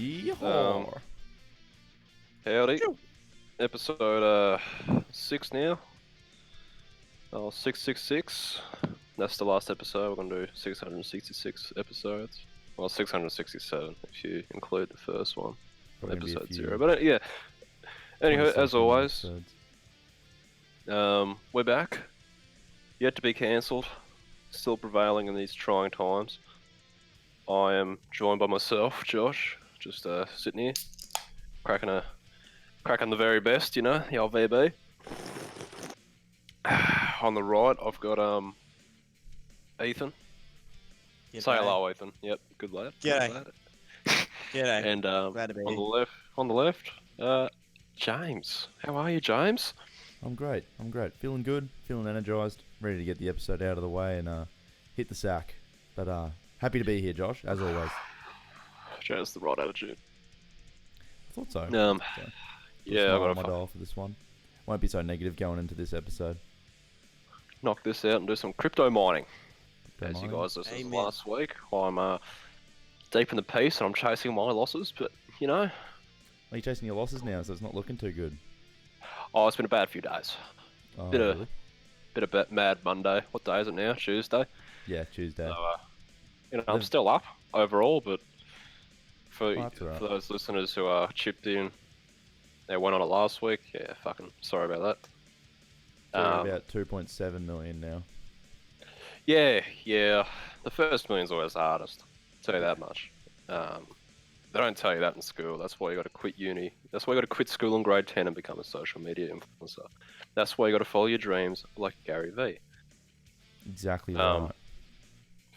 Yeehaw! Howdy. Episode 6 now. 666. That's the last episode. We're going to do 666 episodes. Well, 667 if you include the first one. Probably gonna be a Episode few 0. But yeah. Anyway, as 22nd always, episodes. we're back. Yet to be cancelled. Still prevailing in these trying times. I am joined by myself, Josh. Just sitting here. Cracking the very best, you know, the old VB. On the right, I've got Ethan. G'day. Say hello, Ethan. Yep, good lad. G'day. Good lad. G'day. And Glad to be on the left, James. How are you, James? I'm great. Feeling good, feeling energized, ready to get the episode out of the way and hit the sack. But happy to be here, Josh, as always. That's the right attitude. I thought so. Yeah, I've got my dial for this one. Won't be so negative going into this episode. Knock this out and do some crypto mining. Crypto As you mining. guys listened to Amen. last week, I'm deep in the piece and I'm chasing my losses, but you know, Are you chasing your losses now, so it's not looking too good? it's been a bad few days. Oh, Bit of- really? Bit of mad Monday. What day is it now? Tuesday. Yeah, Tuesday. So, I'm still up overall, but for that's all right. for those listeners who are chipped in, they went on it last week. Yeah, fucking sorry about that. So we're about 2.7 million now. Yeah. The first million's always the hardest. Tell you that much. They don't tell you that in school. That's why you got to quit uni. That's why you got to quit school in grade 10 and become a social media influencer. That's why you got to follow your dreams like Gary V. Exactly Um, right.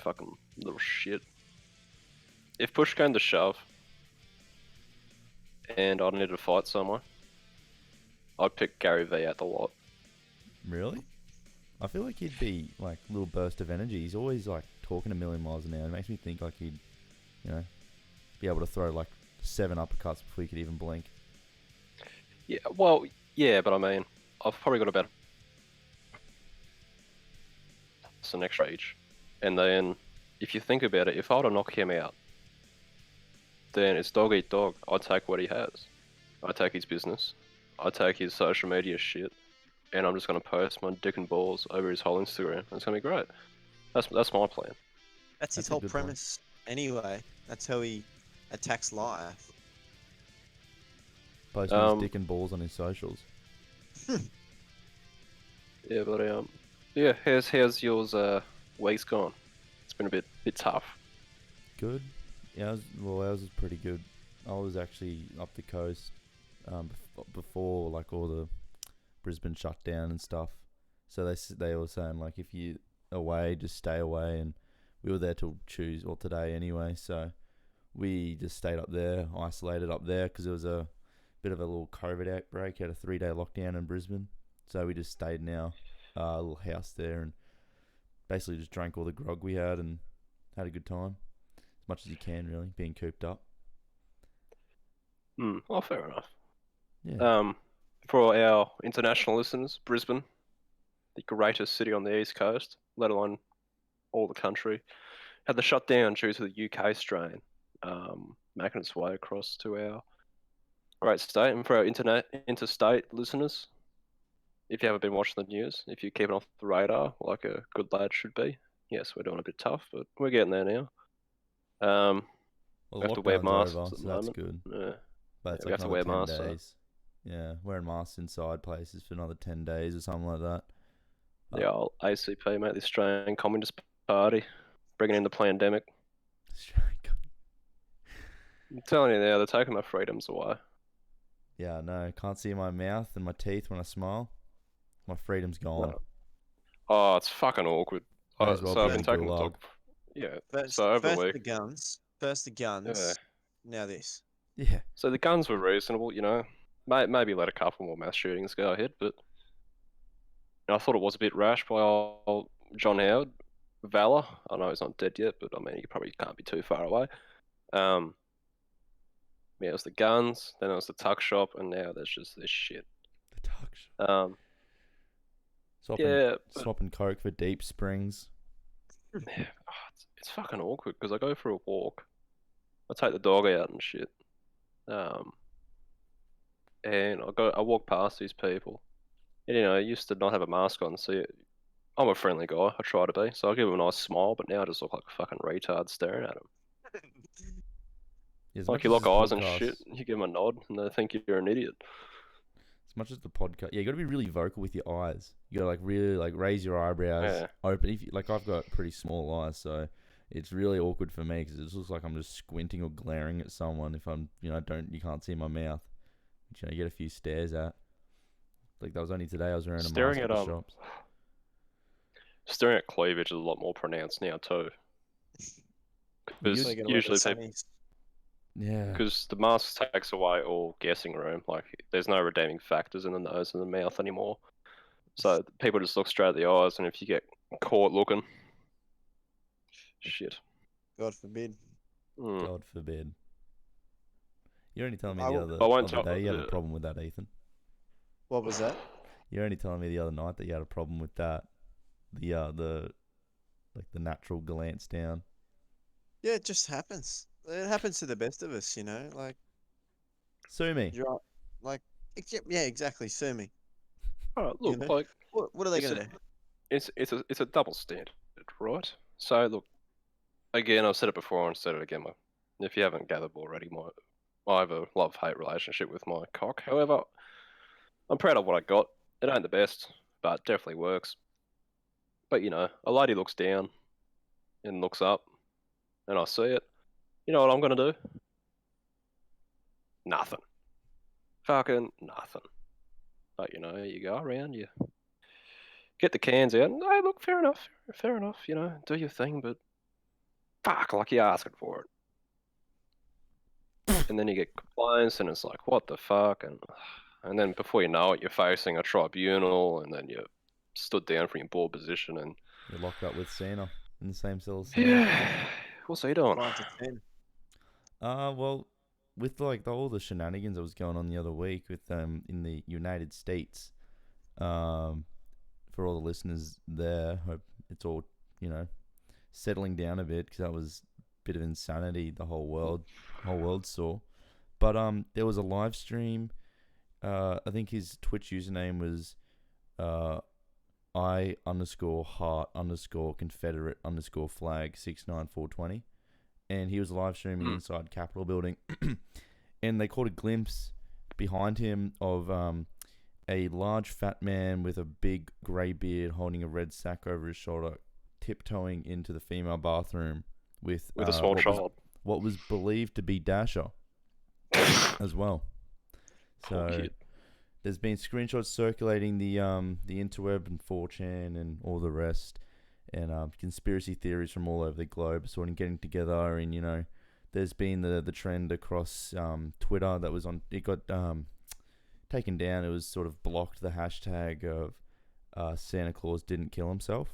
Fucking little shit. If push came to shove, and I needed to fight someone, I'd pick Gary V out the lot. Really? I feel like he'd be like a little burst of energy. He's always like talking a million miles an hour. It makes me think like he'd, be able to throw like 7 uppercuts before he could even blink. Yeah, well, yeah, but I mean, I've probably got about an extra each. And then, if you think about it, if I were to knock him out, then it's dog eat dog. I'd take what he has. I'd take his business. I'd take his social media shit. And I'm just going to post my dick and balls over his whole Instagram. It's going to be great. That's my plan. That's his That's a whole good point. premise anyway. That's how he attacks life. Posting his dick and balls on his socials. Yeah, but yeah, how's yours week's gone? It's been a bit tough. Good. Yeah, ours was pretty good. I was actually up the coast before like all the Brisbane shut down and stuff. So they were saying like if you away, just stay away, and we were there till Tuesday or today anyway. So we just stayed up there, isolated up there because it was a bit of a little COVID outbreak. Had a 3-day lockdown in Brisbane, so we just stayed in our little house there and basically just drank all the grog we had and had a good time. As much as you can, really, being cooped up. Well, fair enough. Yeah. For our international listeners, Brisbane, the greatest city on the east coast, let alone all the country, had the shutdown due to the UK strain, making its way across to our great state. And for our interstate listeners, if you haven't been watching the news, if you're keeping off the radar like a good lad should be, yes, we're doing a bit tough, but we're getting there now. Well, we the have to wear lockdown's masks over, at so the that's moment. good. Yeah. But it's we like have to wear another 10 masks, so- days. Yeah, wearing masks inside places for another 10 days or something like that. The old ACP, mate, the Australian Communist Party, bringing in the pandemic. I'm telling you now, they're taking my freedoms away. Yeah, no, can't see my mouth and my teeth when I smile. My freedom's gone. No. Oh, it's fucking awkward. Might as well So be I've been in taking the gulag. dog. Yeah. First, So over the first week, the guns. First the guns. Yeah. Now this. Yeah. so the guns were reasonable, you know. Maybe let a couple more mass shootings go ahead, but I thought it was a bit rash by old John Howard, Valor. I know he's not dead yet, but I mean, you probably can't be too far away. Yeah, it was the guns, then it was the tuck shop, and now there's just this shit. The tuck shop. Yeah, but Swapping Coke for Deep Springs. it's fucking awkward because I go for a walk, I take the dog out and shit, And I walk past these people, and I used to not have a mask on, so I'm a friendly guy. I try to be, so I give them a nice smile. But now I just look like a fucking retard staring at them. As Like much you as lock this eyes and podcast, shit, you give them a nod, and they think you're an idiot. as much as the podcast, yeah, you got to be really vocal with your eyes. You got to like really like raise your eyebrows, Yeah. open. If you, like I've got pretty small eyes, so it's really awkward for me because it just looks like I'm just squinting or glaring at someone if I'm, you can't see my mouth. Which, you get a few stares at. Like that was only today. I was wearing a Staring mask at at the shops. Staring at cleavage is a lot more pronounced now too. Because So you're gonna wear the usually people, sunnies. Yeah. because the mask takes away all guessing room. Like there's no redeeming factors in the nose and the mouth anymore. So people just look straight at the eyes, and if you get caught looking, shit. God forbid. God forbid. You're only telling me I the w- other, I won't other tell- day you have a problem with that, Ethan. What was that? You're only telling me the other night that you had a problem with that. The natural glance down. Yeah, it just happens. It happens to the best of us, Like Sue me. you're like, yeah, exactly. Sue me. Alright, look, know? like What are they it's gonna a, do? it's a double standard, right? So look, again, I've said it before and said it again. If you haven't gathered already, I have a love-hate relationship with my cock. However, I'm proud of what I got. It ain't the best, but it definitely works. But a lady looks down and looks up, and I see it. You know what I'm gonna do? Nothing. Fucking nothing. But you go around, you get the cans out, and hey, look, fair enough, fair enough. Do your thing, but fuck, like you're asking for it. And then you get complaints, and it's like, what the fuck? And then before you know it, you're facing a tribunal, and then you're stood down from your board position, and You're locked up with Santa in the same cell as Santa. yeah, what's he doing? 5 to 10. Well, with like all the shenanigans that was going on the other week with in the United States, for all the listeners there, hope it's all settling down a bit because that was a bit of insanity the whole world saw. But there was a live stream. I think his Twitch username was I_heart_Confederate_flag 69420, and he was live streaming inside Capitol building, and they caught a glimpse behind him of a large fat man with a big grey beard holding a red sack over his shoulder, tiptoeing into the female bathroom with A small child. What was believed to be Dasher as well. Poor So kid. there's been screenshots circulating the interweb and 4chan and all the rest, and conspiracy theories from all over the globe sort of getting together. And there's been the trend across Twitter that was on. It got taken down. It was sort of blocked, the hashtag of Santa Claus didn't kill himself.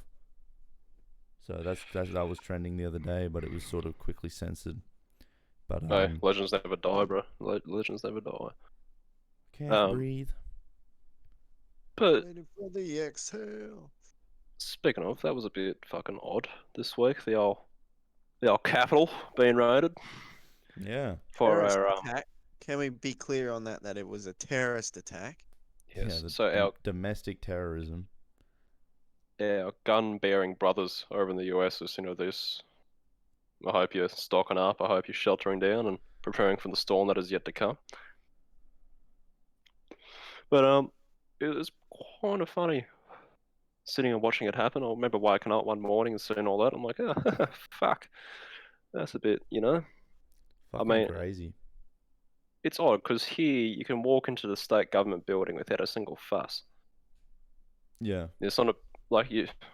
So that was trending the other day, but it was sort of quickly censored. But Hey, legends never die, bro. Legends never die. can't breathe. But Waiting for the exhale. speaking of, that was a bit fucking odd this week. The old Capitol being raided Yeah. for Terrorist our attack. Can we be clear on that it was a terrorist attack? yes. Yeah, So our domestic terrorism. our gun-bearing brothers over in the US listening to this. I hope you're stocking up. I hope you're sheltering down and preparing for the storm that is yet to come. But it was kind of funny sitting and watching it happen. I remember waking up one morning and seeing all that. I'm like, oh, fuck, that's a bit, Fucking mean, crazy. It's odd because here you can walk into the state government building without a single fuss. Yeah. It's not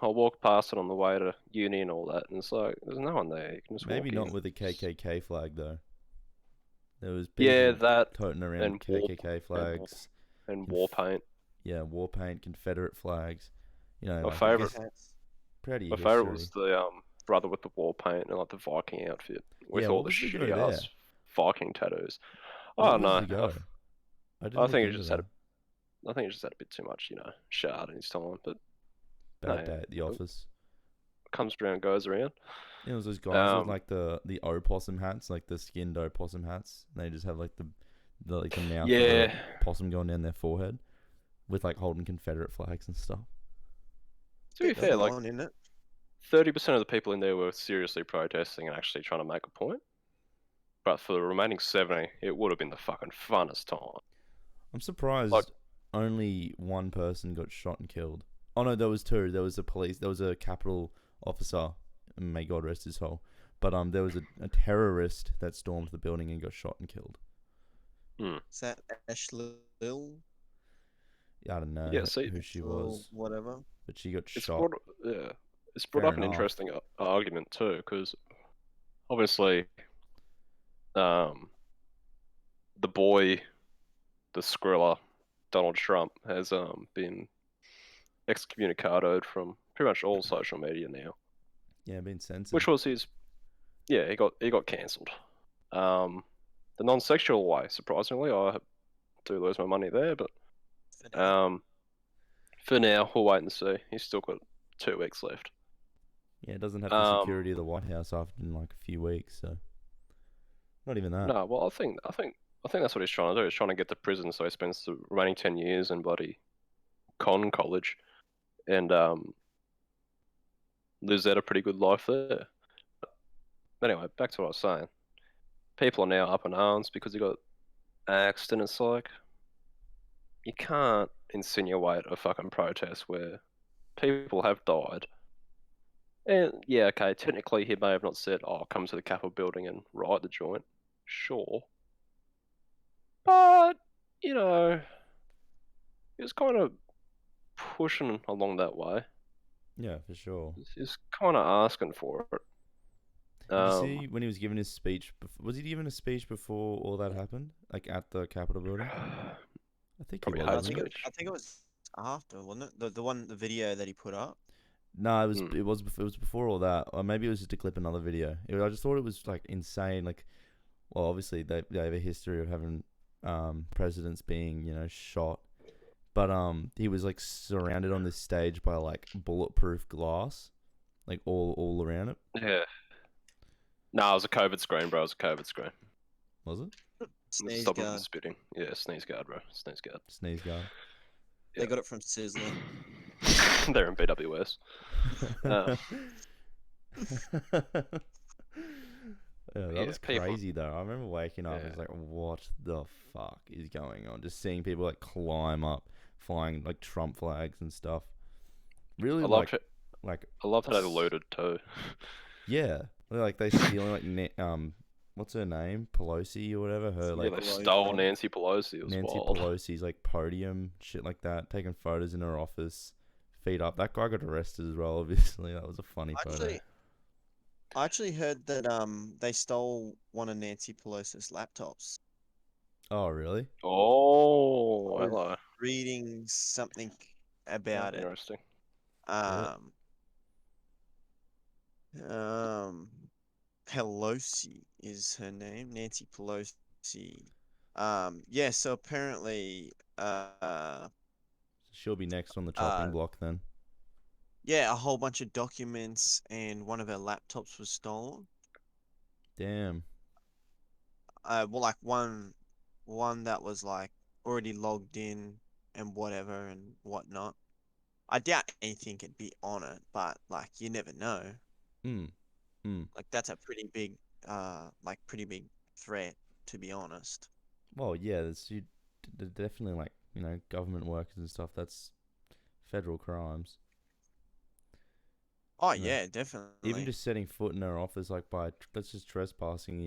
I'll walk past it on the way to uni and all that, and it's like there's no one there. You can just Maybe walk not in. with the KKK flag though. There was people Yeah, that toting around and KKK flags. and war paint. Yeah, war paint, Confederate flags. My like, I favourite, guess proud of my your favourite history. was the brother with the war paint and like the Viking outfit with Yeah, all what the was the go shitty there? ass Viking tattoos. What Oh was no, the go? I didn't I look think it into just that. I think it just had a bit too much, shard in his time. But Bad no, day at the office. comes around, goes around. It was those guys with like the opossum hats, like the skinned opossum hats. And they just have like the mouth of Yeah. the possum going down their forehead, with like holding Confederate flags and stuff. To be Bit fair, full like on, isn't it? 30% of the people in there were seriously protesting and actually trying to make a point. But for the remaining 70, it would have been the fucking funnest time. I'm surprised Like- only one person got shot and killed. Oh no, there was two. There was a Capitol officer, and may God rest his soul. But there was a terrorist that stormed the building and got shot and killed. Is that Ashley Lil? Yeah, I don't know Yeah, see, who she Or was, whatever. but she got it's shot. brought Fair up an enough. interesting argument too, because obviously, the boy, the Skrilla, Donald Trump, has been excommunicated from pretty much all social media now, Yeah, being censored. which was his. Yeah, he got cancelled. The non-sexual way, surprisingly, I do lose my money there, but for now, we'll wait and see. He's still got 2 weeks left. Yeah, it doesn't have the security of the White House after in like a few weeks, so not even that. No, well, I think that's what he's trying to do. He's trying to get to prison, so he spends the remaining 10 years in bloody con college, and lives out a pretty good life there. But anyway, back to what I was saying. People are now up in arms because he got axed, and it's like you can't insinuate a fucking protest where people have died. And yeah, okay, technically he may have not said, "Oh, come to the Capitol building and riot the joint." Sure, but you know, he was kind of pushing along that way. Yeah, for sure. He's kind of asking for it. Did you see when he was giving his speech? Was he giving a speech before all that happened? Like at the Capitol building? I think Probably he had was. a Wasn't it? speech. I think it was after, wasn't it? The video that he put up. No, it was before all that, or maybe it was just to clip another video. I just thought it was like insane. Like, well, obviously they have a history of having presidents being shot, but he was like surrounded on this stage by like bulletproof glass, like all around it. Yeah. No, it was a COVID screen, bro. It was a COVID screen. Was it? Sneeze Stop him from guard. spitting. Yeah, sneeze guard, bro. Sneeze guard. Sneeze guard. They got it from Sizzler. They're in BWS. Yeah, that Yeah, was people- crazy though. I remember waking up and I was like, what the fuck is going on? Just seeing people like climb up, flying like Trump flags and stuff. Really, I loved it. like I loved how they looted too. yeah, like they stealing like what's her name, Pelosi or whatever. Her Yeah, like they Pelosi. stole Nancy Pelosi. It was Nancy wild. Pelosi's like podium, shit like that, taking photos in her office, feet up. That guy got arrested as well. Obviously, that was a funny photo. I actually heard that they stole one of Nancy Pelosi's laptops. Oh really? Oh, I was hello. reading something about it. Interesting. Pelosi is her name, Nancy Pelosi. Yeah, so apparently, She'll be next on the chopping block then. yeah, a whole bunch of documents and one of her laptops was stolen. Damn. Well, like one that was like already logged in and whatever and whatnot. I doubt anything could be on it, but like you never know. Like that's a pretty big threat, to be honest. Well, yeah, they're definitely like government workers and stuff. That's federal crimes. Oh You know, yeah, definitely. Even just setting foot in her office, like that's just trespassing.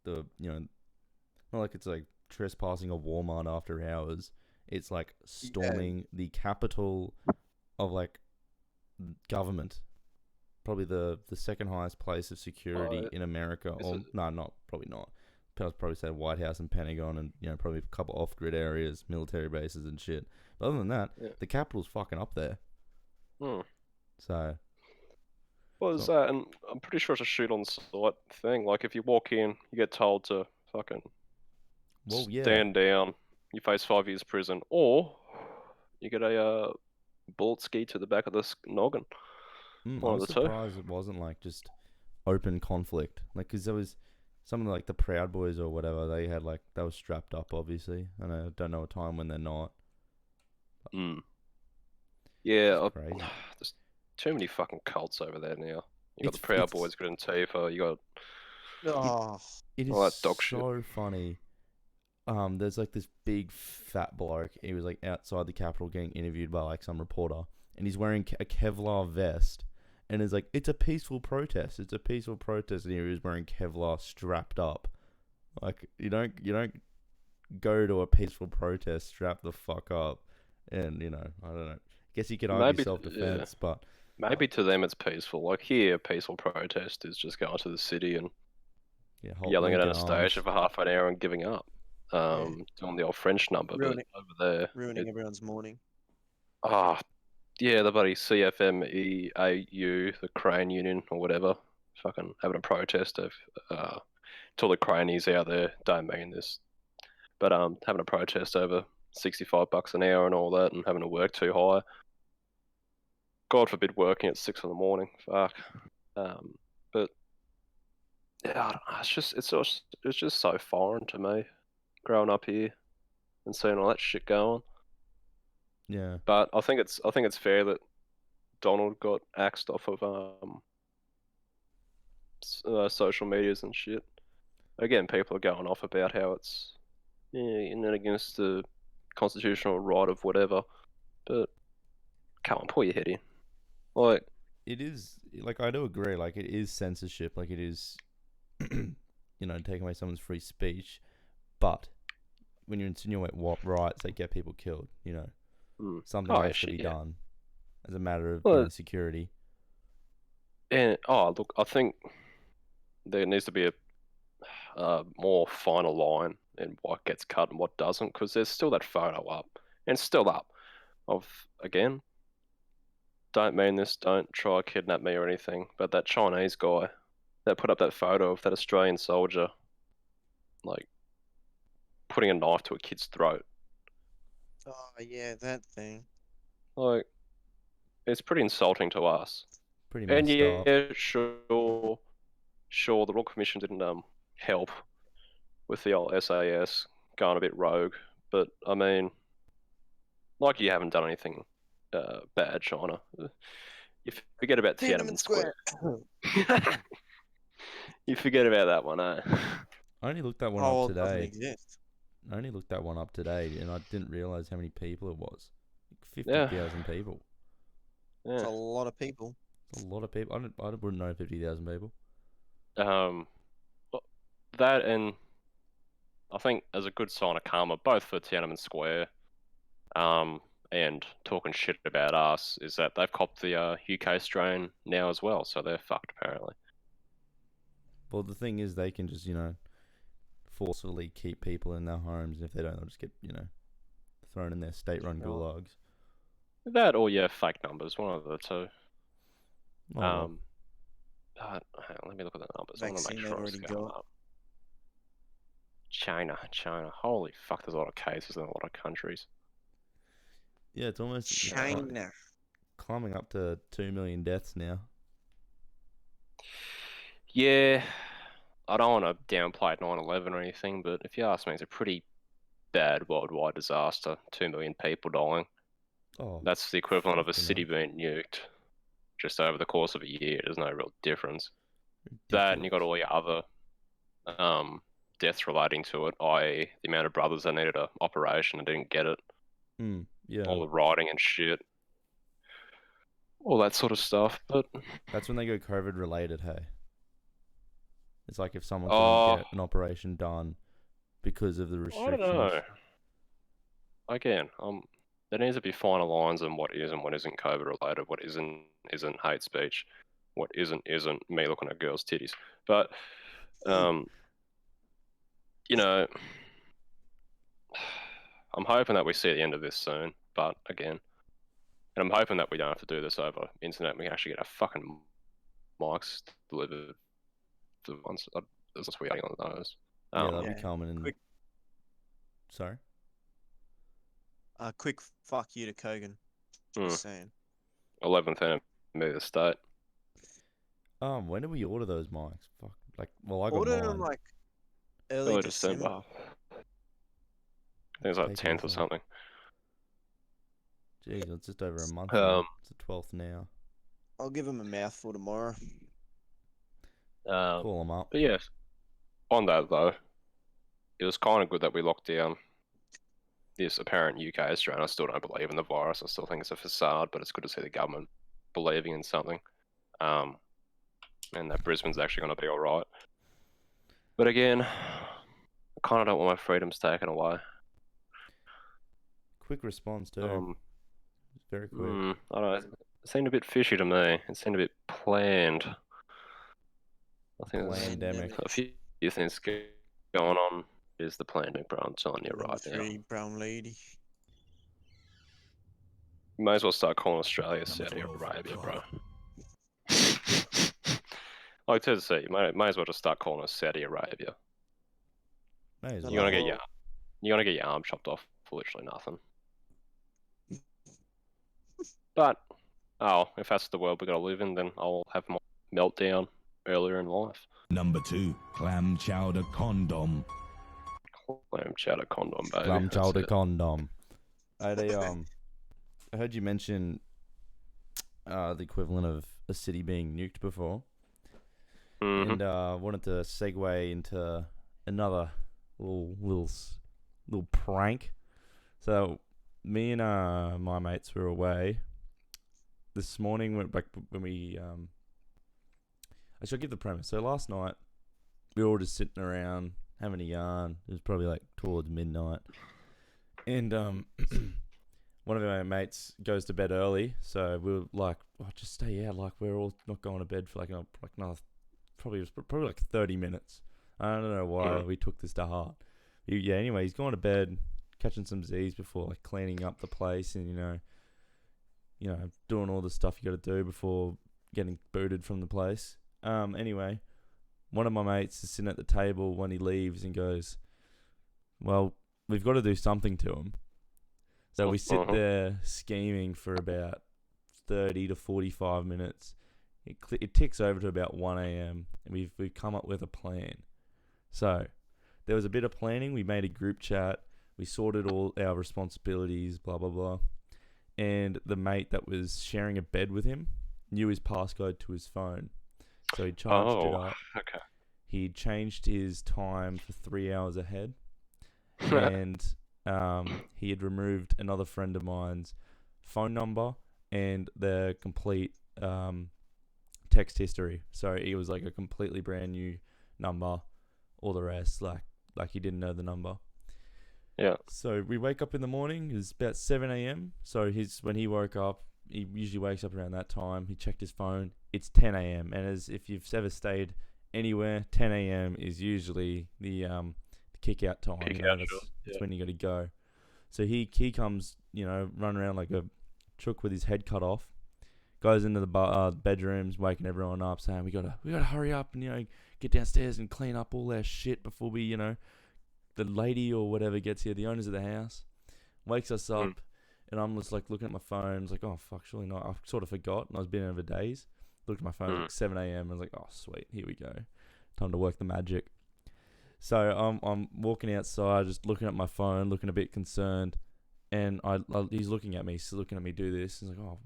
The not like it's like trespassing a Walmart after hours. It's like storming the capital of like government, probably the second highest place of security in America. Probably not. I'd probably say White House and Pentagon, and probably a couple off-grid areas, military bases and shit. But other than that, the capital's fucking up there. So. What is that? And I'm pretty sure it's a shoot on sight thing. Like if you walk in, you get told to fucking stand down. You face 5 years prison, or you get a bullet ski to the back of the noggin. I'm surprised it wasn't like just open conflict. Like, because there was some of like the Proud Boys or whatever, they had like they were strapped up, obviously, and I don't know a time when they're not. Mm. Yeah, It's crazy. there's too many fucking cults over there now. You got It's the Proud it's Boys, got Antifa, you got Oh, it is all that dog shit. so funny. There's like this big fat bloke. He was like outside the Capitol getting interviewed by like some reporter, and he's wearing a Kevlar vest, and is like, "It's a peaceful protest. It's a peaceful protest." And he was wearing Kevlar strapped up. Like you don't go to a peaceful protest strapped the fuck up, and I don't know. Guess you could argue Maybe, self-defense, but maybe to them it's peaceful. Like here, a peaceful protest is just going to the city and yeah, yelling at linking Anastasia arms. for half an hour and giving up. yeah. Doing the old French number, but Ruining, over there, ruining everyone's morning. ah, yeah, the bloody CFMEAU, the crane union or whatever, fucking having a protest of, to all the cranies out there, don't mean this, but having a protest over $65 an hour and all that, and having to work too high. God forbid working at 6 in the morning. Fuck. But yeah, I don't know, it's just so foreign to me, growing up here and seeing all that shit going. Yeah, But I think it's fair that Donald got axed off of social medias and shit. Again, people are going off about how it's against the constitutional right of whatever. But come on, pull your head in. Like, it is. Like I do agree. Like it is censorship. Like it is, taking away someone's free speech. But when you insinuate what rights that get people killed, something oh has to shit, be yeah. done as a matter of Well, security. and look, I think there needs to be a more final line in what gets cut and what doesn't, because there's still that photo up, and it's still up, of, again, don't mean this, don't try to kidnap me or anything, but that Chinese guy that put up that photo of that Australian soldier, like, putting a knife to a kid's throat. Oh yeah, that thing. Like, it's pretty insulting to us. Pretty And messed up. yeah, sure, the Royal Commission didn't help with the old SAS going a bit rogue, but I mean, like, you haven't done anything bad, China. You forget about Tiananmen Square. You forget about that one, eh? I only looked that one up Oh, it doesn't today. exist. I only looked that one up today, and I didn't realize how many people it was. Like Yeah. 50,000 people. It's Yeah. a lot of people. It's a lot of people. I wouldn't know 50,000 people. That, and I think as a good sign of karma, both for Tiananmen Square, and talking shit about us, is that they've copped the UK strain now as well, so they're fucked apparently. Well, the thing is, they can just forcefully keep people in their homes, and if they don't, they'll just get thrown in their state-run Yeah. gulags. That or fake numbers, one of the two. Oh, well. Hang on, let me look at the numbers. I want to make Vaccine sure they've I'm already going got. up. China. Holy fuck, there's a lot of cases in a lot of countries. Yeah, it's almost China. climbing up to 2 million deaths now. Yeah, I don't want to downplay 9/11 or anything, but if you ask me, it's a pretty bad worldwide disaster. 2 million people dying. Oh, That's the equivalent of a fucking city hell. being nuked just over the course of a year. There's no real difference. That, and you got all your other deaths relating to it, i.e. the amount of brothers that needed an operation and didn't get it, Yeah. all the rioting and shit, all that sort of stuff. But That's when they go COVID related, hey. It's like if someone couldn't oh, get an operation done because of the I restrictions. don't know. Again, there needs to be finer lines on what is and what isn't COVID related, what isn't hate speech, what isn't me looking at girls' titties. But I'm hoping that we see the end of this soon. But again, and I'm hoping that we don't have to do this over internet. We can actually get our fucking mics delivered for once. That's what we're getting on those. Yeah, that'll Yeah. be coming in. Quick. Sorry? Quick fuck you to Kogan. Just saying. 11th enemy of the state. When did we order those mics? Fuck, Like, well, I got Ordered them mine. like early Early December. December. I think it was like Taking me 10th or for- something. Jeez, it's just over a month in. It's the 12th now. I'll give them a mouthful tomorrow. Um, Call them up. but yes, on that though, it was kind of good that we locked down this apparent UK strain. I still don't believe in the virus. I still think it's a facade, but it's good to see the government believing in something. And that Brisbane's actually going to be all right. But again, I kind of don't want my freedoms taken away. Quick response too. Very quick. I don't know. It seemed a bit fishy to me. It seemed a bit planned. I think there's Pandemic. a few things going on. Is the pandemic, bro? I'm telling you Number right now. 3, brown lady. You may as well start calling Australia Number Saudi 12, Arabia, bro. Clark. I tell you to say, you may as well just start calling us Saudi Arabia. May as Not You're well. gonna all. get your arm chopped off for literally nothing. But if that's the world we gotta live in, then I'll have my meltdown earlier in life. Number 2, clam chowder condom. Clam chowder condom, baby. Clam That's chowder it. condom. I heard you mention the equivalent of a city being nuked before, Mhm. and wanted to segue into another little prank. So me and my mates were away this morning when we I should give the premise. So last night we were all just sitting around having a yarn. It was probably like towards midnight, and one of our mates goes to bed early, so we were like, "Oh, just stay out." Like we're all not going to bed for like another probably like 30 minutes. I don't know why we took this to heart. Yeah. Anyway, he's going to bed, catching some Z's before like cleaning up the place, and you know, doing all the stuff you got to do before getting booted from the place. Anyway, one of my mates is sitting at the table when he leaves and goes, "Well, we've got to do something to him." So we sit there scheming for about 30 to 45 minutes. It ticks over to about 1 a.m. and we've come up with a plan. So there was a bit of planning. We made a group chat. We sorted all our responsibilities, blah, blah, blah. And the mate that was sharing a bed with him knew his passcode to his phone. So he charged it up. Okay. He changed his time for 3 hours ahead. And he had removed another friend of mine's phone number and their complete text history. So it was like a completely brand new number. All the rest, like he didn't know the number. Yeah. So we wake up in the morning. It's about 7 a.m. So when he woke up, he usually wakes up around that time. He checked his phone. It's 10 a.m. And as if you've ever stayed anywhere, 10 a.m. is usually the kick out time. That's when you got to go. So he comes, running around like a chook with his head cut off. Goes into the bedrooms, waking everyone up, saying we gotta hurry up and get downstairs and clean up all our shit before we the lady or whatever gets here, the owners of the house, wakes us up, and I'm just like looking at my phone. It's like, oh fuck, surely not. I sort of forgot, and I was been over days. Looked at my phone, it was like 7 a.m. I was like, oh sweet, here we go, time to work the magic. So I'm walking outside, just looking at my phone, looking a bit concerned, and he's looking at me, do this. He's like, oh,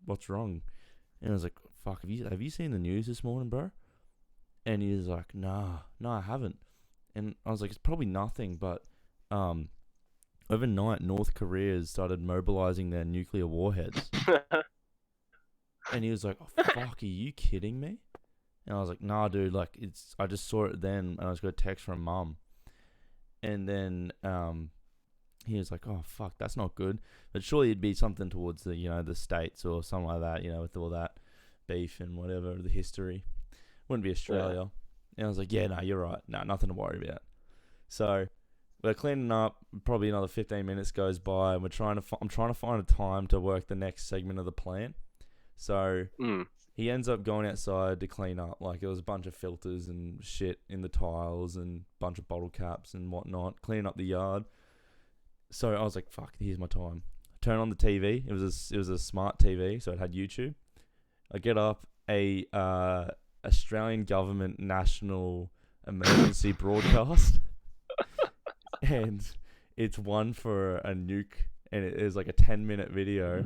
what's wrong? And I was like, fuck, have you seen the news this morning, bro? And he was like, no, I haven't. And I was like, it's probably nothing, but overnight North Korea has started mobilizing their nuclear warheads. And he was like, oh fuck, are you kidding me? And I was like, nah, dude, like I just saw it then, and I just got a text from mum. And then he was like, oh fuck, that's not good. But surely it'd be something towards the the States or something like that, with all that beef and whatever, the history. Wouldn't be Australia. Yeah. And I was like, yeah, no, you're right. No, nothing to worry about. So we're cleaning up. Probably another 15 minutes goes by, and I'm trying to find a time to work the next segment of the plan. So he ends up going outside to clean up. Like, there was a bunch of filters and shit in the tiles and a bunch of bottle caps and whatnot, cleaning up the yard. So I was like, fuck, here's my time. I turn on the TV. It was a smart TV, so it had YouTube. I get up. A Australian government national emergency broadcast, and it's one for a nuke, and it is like a 10-minute video,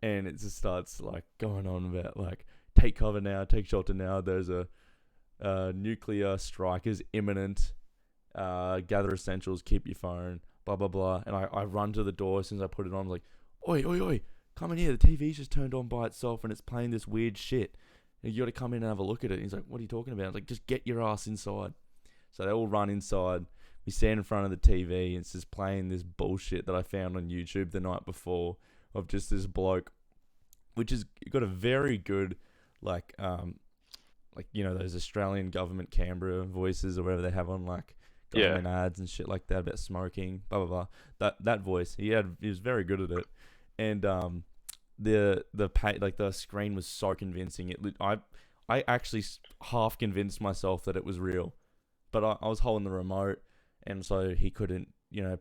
and it just starts like going on about like, take cover now, take shelter now. There's a nuclear strike is imminent. Gather essentials, keep your phone, blah blah blah. And I run to the door as soon as I put it on. I'm like, oi oi oi, come in here. The TV's just turned on by itself and it's playing this weird shit. You got to come in and have a look at it. And he's like, what are you talking about? I was like, just get your ass inside. So they all run inside. We stand in front of the TV and it's just playing this bullshit that I found on YouTube the night before of just this bloke, which has got a very good like those Australian government Canberra voices or whatever they have on like government ads and shit like that about smoking, blah blah blah. That voice, he was very good at it, and the screen was so convincing. I actually half convinced myself that it was real, but I was holding the remote, and so he couldn't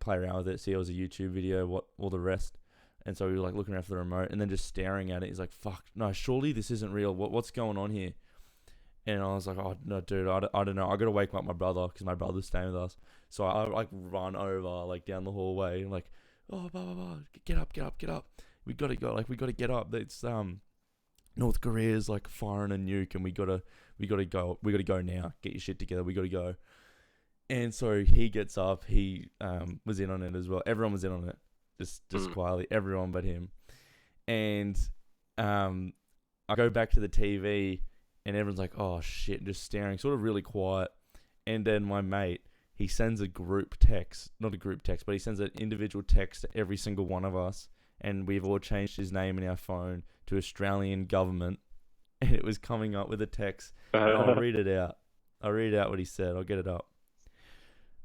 play around with it, see it was a YouTube video, all the rest. And so we were like looking around for the remote and then just staring at it. He's like, fuck, no, surely this isn't real. What's going on here? And I was like, oh, no, dude, I don't know. I got to wake up my brother because my brother's staying with us. So I like run over like down the hallway and like, oh, blah, blah, blah. Get up. We got to go. Like, we got to get up. It's North Korea's like firing a nuke and we got to go now. Get your shit together. We got to go. And so he gets up. He was in on it as well. Everyone was in on it. Just quietly, everyone but him. And I go back to the TV and everyone's like, oh shit, just staring, sort of really quiet. And then my mate, he sends a group text, not a group text, but he sends an individual text to every single one of us. And we've all changed his name in our phone to Australian government. And it was coming up with a text. And I'll read it out. I'll read out what he said. I'll get it up.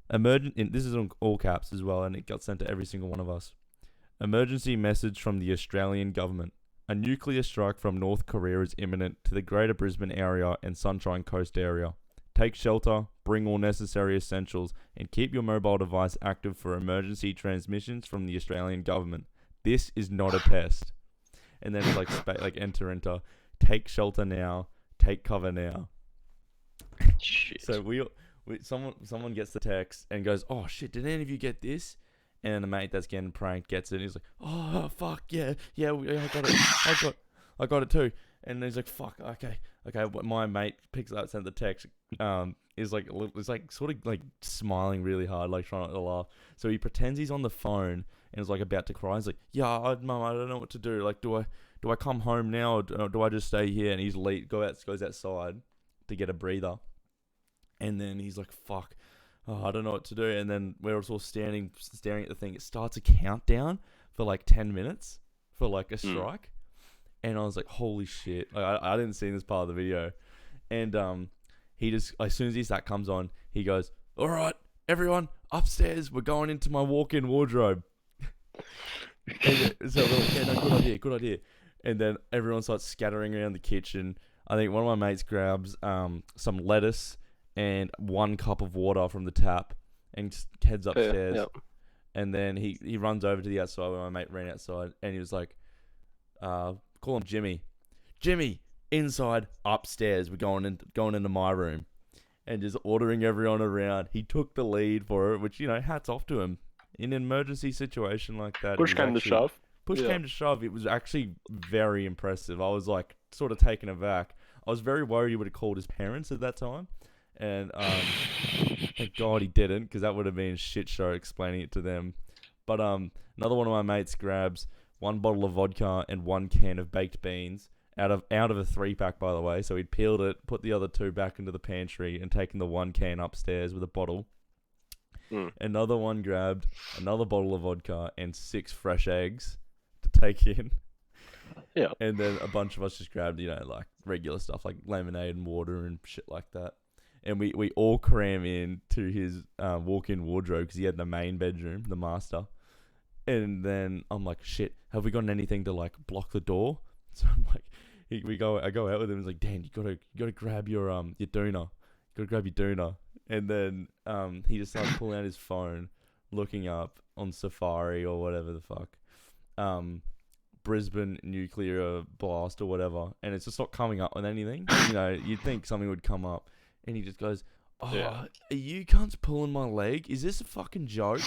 This is on all caps as well, and it got sent to every single one of us. Emergency message from the Australian government. A nuclear strike from North Korea is imminent to the Greater Brisbane area and Sunshine Coast area. Take shelter, bring all necessary essentials, and keep your mobile device active for emergency transmissions from the Australian government. This is not a test. And then it's like enter. Take shelter now. Take cover now. Shit. So someone gets the text and goes, oh shit, did any of you get this? And the mate that's getting pranked gets it and he's like, oh fuck yeah, I got it. I got it too. And he's like, fuck, okay. My mate picks up, sent the text, is like sort of like smiling really hard, like trying not to laugh. So he pretends he's on the phone and is like about to cry. He's like, yeah, Mum, I don't know what to do. Like, do I come home now or do I just stay here? And he's goes outside to get a breather. And then he's like, fuck, oh, I don't know what to do. And then we're all staring at the thing. It starts a countdown for like 10 minutes for like a strike. And I was like, holy shit. I didn't see this part of the video. And he just, as soon as that comes on, he goes, all right, everyone, upstairs. We're going into my walk-in wardrobe. So we're like, yeah, no, good idea. And then everyone starts scattering around the kitchen. I think one of my mates grabs some lettuce and 1 cup of water from the tap and just heads upstairs. Yep. And then he runs over to the outside where my mate ran outside and he was like, call him Jimmy. Jimmy, inside, upstairs. We're going into my room. And just ordering everyone around. He took the lead for it, which, hats off to him. In an emergency situation like that. Push came to shove. Push came to shove. It was actually very impressive. I was like sort of taken aback. I was very worried he would have called his parents at that time. And thank God he didn't, because that would have been a shit show explaining it to them. But another one of my mates grabs 1 bottle of vodka and 1 can of baked beans out of a 3-pack, by the way. So he'd peeled it, put the other 2 back into the pantry, and taken the 1 can upstairs with a bottle. Another one grabbed another bottle of vodka and 6 fresh eggs to take in. Yeah. And then a bunch of us just grabbed, like regular stuff like lemonade and water and shit like that. And we all cram in to his walk-in wardrobe because he had the main bedroom, the master. And then I'm like, shit, have we gotten anything to like block the door? So I'm like, I go out with him. He's like, Dan, you gotta grab your doona. You gotta grab your doona. And then he just starts pulling out his phone, looking up on Safari or whatever the fuck. Brisbane nuclear blast or whatever, and it's just not coming up with anything. You know, you'd think something would come up, and he just goes, "Oh, Yeah. are you cunts pulling my leg? Is this a fucking joke?"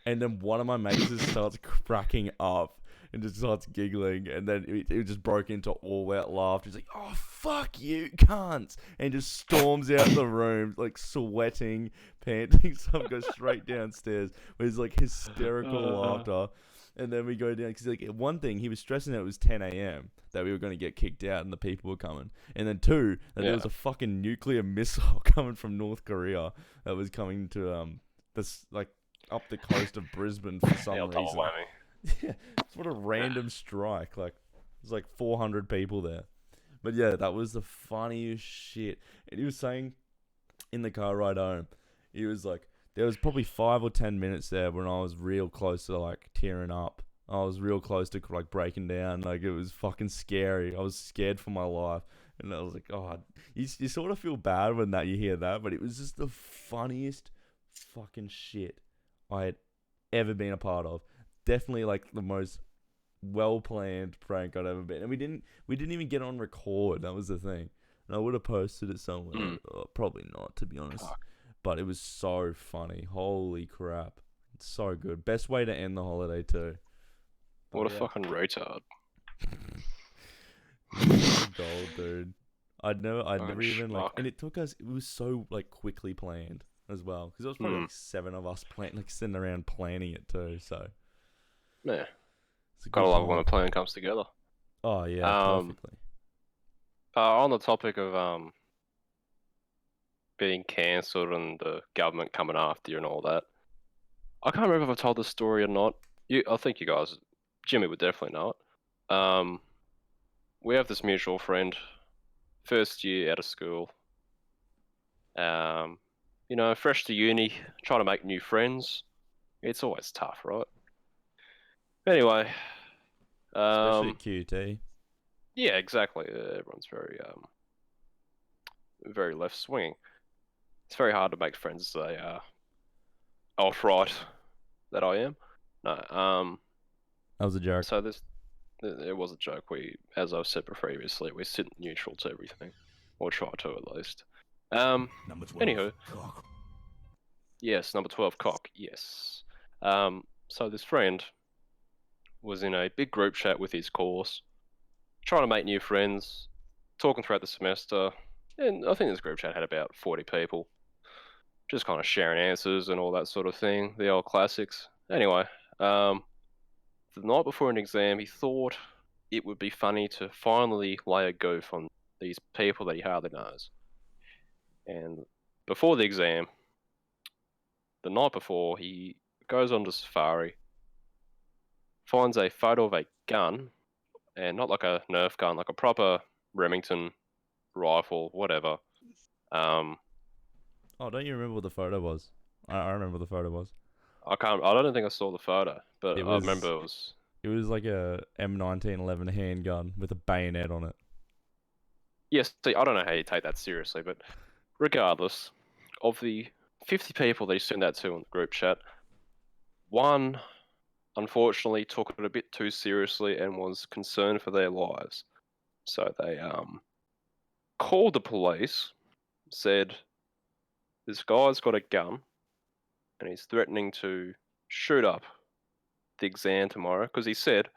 And then one of my mates just starts cracking up and just starts giggling, and then it just broke into all-out laughter. He's like, "Oh, fuck you, cunts!" And just storms out the room, like sweating, panting. Some goes straight downstairs with his like hysterical laughter. And then we go down, because like one thing, he was stressing that it was 10 a.m. that we were going to get kicked out and the people were coming. And then two, that there was a fucking nuclear missile coming from North Korea that was coming to this like up the coast of Brisbane for some Double reason. whammy. Yeah, it's what a random strike. Like there's like 400 people there. But yeah, that was the funniest shit. And he was saying in the car ride home, he was like, there was probably 5 or 10 minutes there when I was real close to like tearing up. I was real close to like breaking down. Like it was fucking scary. I was scared for my life. And I was like, oh, you sort of feel bad when you hear that. But it was just the funniest fucking shit I had ever been a part of. Definitely like the most well-planned prank I'd ever been. And we didn't even get on record. That was the thing. And I would have posted it somewhere. Probably not, to be honest. Fuck. But it was so funny. Holy crap. It's so good. Best way to end the holiday too. But What a yeah. fucking retard. Gold, dude. I'd never Fucking even like, schmuck. and it was so like quickly planned as well. Because there was probably like 7 of us sitting around planning it too. So Yeah. it's a Gotta good love it when time. a plan comes together. Oh yeah, perfectly. On the topic of being cancelled and the government coming after you and all that, I can't remember if I told this story or not. I think you guys, Jimmy would definitely know it. We have this mutual friend, first year out of school. You know, fresh to uni, trying to make new friends. It's always tough, right? Anyway, Especially at QT. yeah, exactly. Everyone's very left swinging. It's very hard to make friends as a alt-right that I am. No, That was a joke. so it was a joke. We, as I've said previously, we sit neutral to everything, or try to at least. Number 12. Anywho, Cock. yes, number 12, cock. Yes. So this friend was in a big group chat with his course, trying to make new friends, talking throughout the semester, and I think this group chat had about 40 people, just kind of sharing answers and all that sort of thing, the old classics. Anyway, the night before an exam, he thought it would be funny to finally lay a goof on these people that he hardly knows. And before the exam, the night before, he goes on to Safari, finds a photo of a gun, and not like a Nerf gun, like a proper Remington rifle, whatever. Oh, don't you remember what the photo was? I remember what the photo was. I don't think I saw the photo, but It I was- remember it was. It was like a M1911 handgun with a bayonet on it. Yes, see, I don't know how you take that seriously, but regardless, of the 50 people that you sent that to in the group chat, one unfortunately took it a bit too seriously and was concerned for their lives. So they called the police, said, this guy's got a gun and he's threatening to shoot up the exam tomorrow because he said,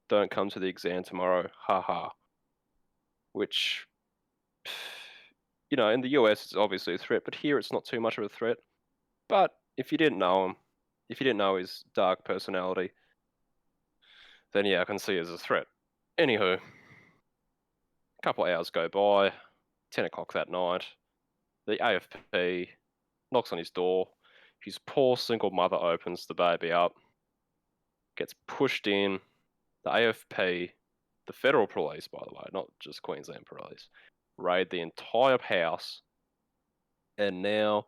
don't come to the exam tomorrow, haha. Which, you know, in the US it's obviously a threat, but here it's not too much of a threat. But if you didn't know him, if you didn't know his dark personality, then yeah, I can see it as a threat. Anywho, a couple of hours go by, 10 o'clock that night, the AFP knocks on his door. His poor single mother opens the baby up, gets pushed in. The AFP, the federal police, by the way, not just Queensland police, raid the entire house. And now,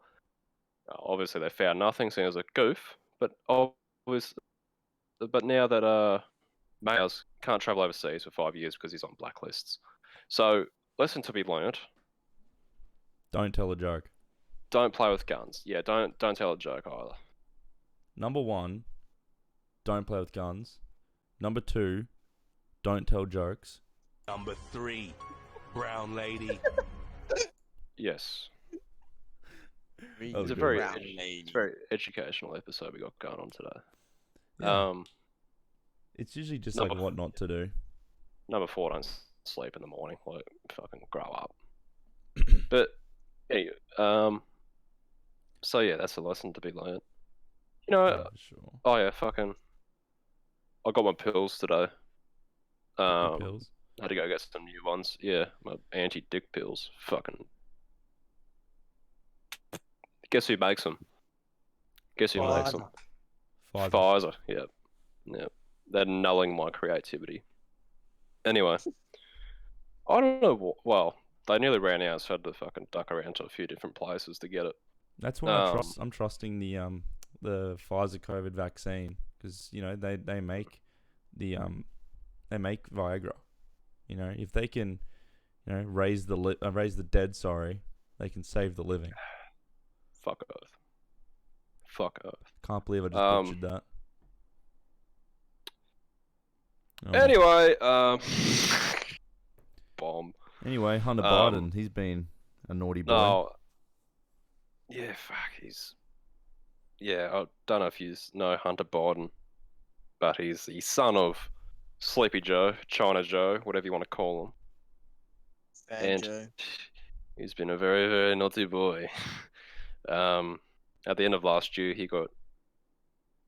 obviously, they found nothing, seen as a goof. But now that Mayers can't travel overseas for 5 years because he's on blacklists. So, lesson to be learnt: Don't tell a joke. don't play with guns. Yeah, don't tell a joke either. Number 1, don't play with guns. Number 2, don't tell jokes. Number 3, brown lady. Yes. Read That was It's a good. very, brown it's lady. a very educational episode we got going on today. Yeah. It's usually just like number- what not to do. Number 4, don't sleep in the morning. Like, fucking grow up. But, anyway, so yeah, that's a lesson to be learned. You know, Yeah, for sure. oh yeah, fucking, I got my pills today. Your pills. Had to go get some new ones. Yeah, my anti-dick pills. Fucking. Guess who makes them? Guess who makes them? Pfizer. Pfizer. Pfizer. Yep. Yep. They're nulling my creativity. Anyway, I don't know. Well, they nearly ran out, so I had to fucking duck around to a few different places to get it. That's why I'm trusting the Pfizer COVID vaccine, because you know they make the they make Viagra. You know, if they can, you know, raise the dead. Sorry, they can save the living. Fuck Earth. Fuck Earth. Can't believe I just butchered that. Oh. Anyway, bomb. Anyway, Hunter Biden, he's been a naughty boy. No. Yeah, fuck. Yeah, I don't know if you know Hunter Biden, but he's the son of Sleepy Joe, China Joe, whatever you want to call him. Fat And Joe. he's been a very, very naughty boy. At the end of last year, he got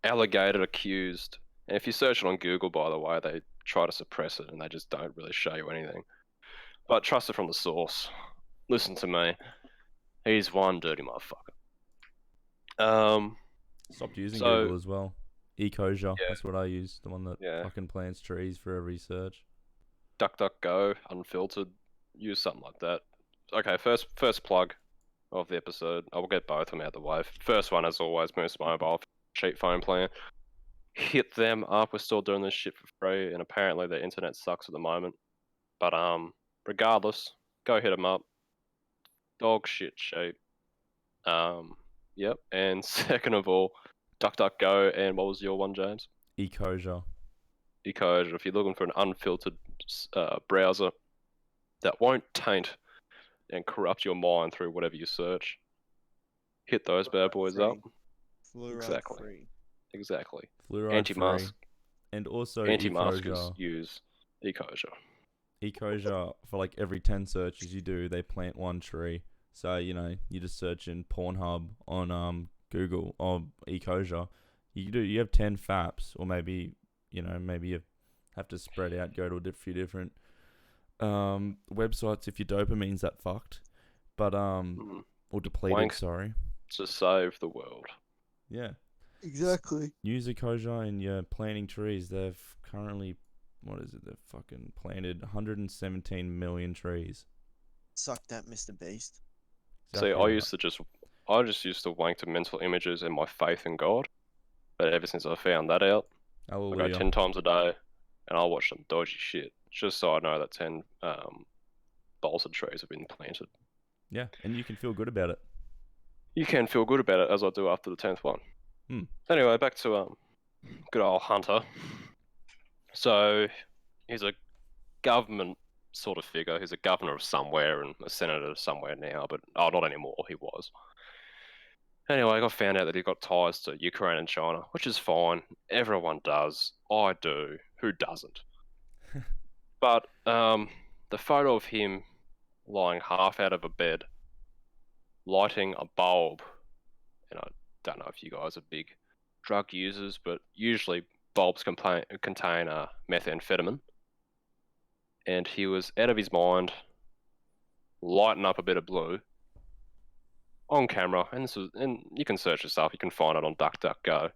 alligator accused. And if you search it on Google, by the way, they try to suppress it and they just don't really show you anything. But trust it from the source. Listen to me. He's one dirty motherfucker. Stopped using so- Google as well. Ecosia, Yeah. that's what I use. The one that Yeah. fucking plants trees for every search. DuckDuckGo, unfiltered, use something like that. Okay, first plug of the episode. I will get both of them out of the way. First one, as always, Moose Mobile, cheap phone plan. Hit them up. We're still doing this shit for free, and apparently the internet sucks at the moment. But regardless, go hit them up. Dog shit cheap. Yep. And second of all, DuckDuckGo, and what was your one, James? Ecosia. Ecosia. If you're looking for an unfiltered browser that won't taint and corrupt your mind through whatever you search, hit those bad boys up. Fluoride Exactly. free. Exactly. Fluoride Anti-mask. free. And also Anti-maskers Ecosia. use Ecosia. Ecosia, for like every 10 searches you do, they plant one tree. So, you know, you just search in Pornhub on Google or Ecosia. You have 10 faps, or maybe, you know, maybe you have to spread out, go to a few different websites if your dopamine's that fucked. But or depleted, Wank. sorry. To save the world. Yeah. Exactly. Use Ecosia and you're planting trees. They've currently, what is it? They've fucking planted 117 million trees. Suck that, Mr. Beast. See, Exactly I right. just used to wank to mental images and my faith in God. But ever since I found that out, I go Hallelujah. 10 times a day and I'll watch some dodgy shit just so I know that 10 balsam trees have been planted. Yeah, and you can feel good about it. You can feel good about it, as I do after the 10th one. Hmm. Anyway, back to good old Hunter. So he's a government sort of figure. He's a governor of somewhere and a senator somewhere now, but not anymore. He was. Anyway, I got found out that he got ties to Ukraine and China, which is fine. Everyone does. I do. Who doesn't? But the photo of him lying half out of a bed, lighting a bulb, and I don't know if you guys are big drug users, but usually bulbs contain methamphetamine. And he was out of his mind, lighting up a bit of blue on camera, and you can search this up. You can find it on DuckDuckGo.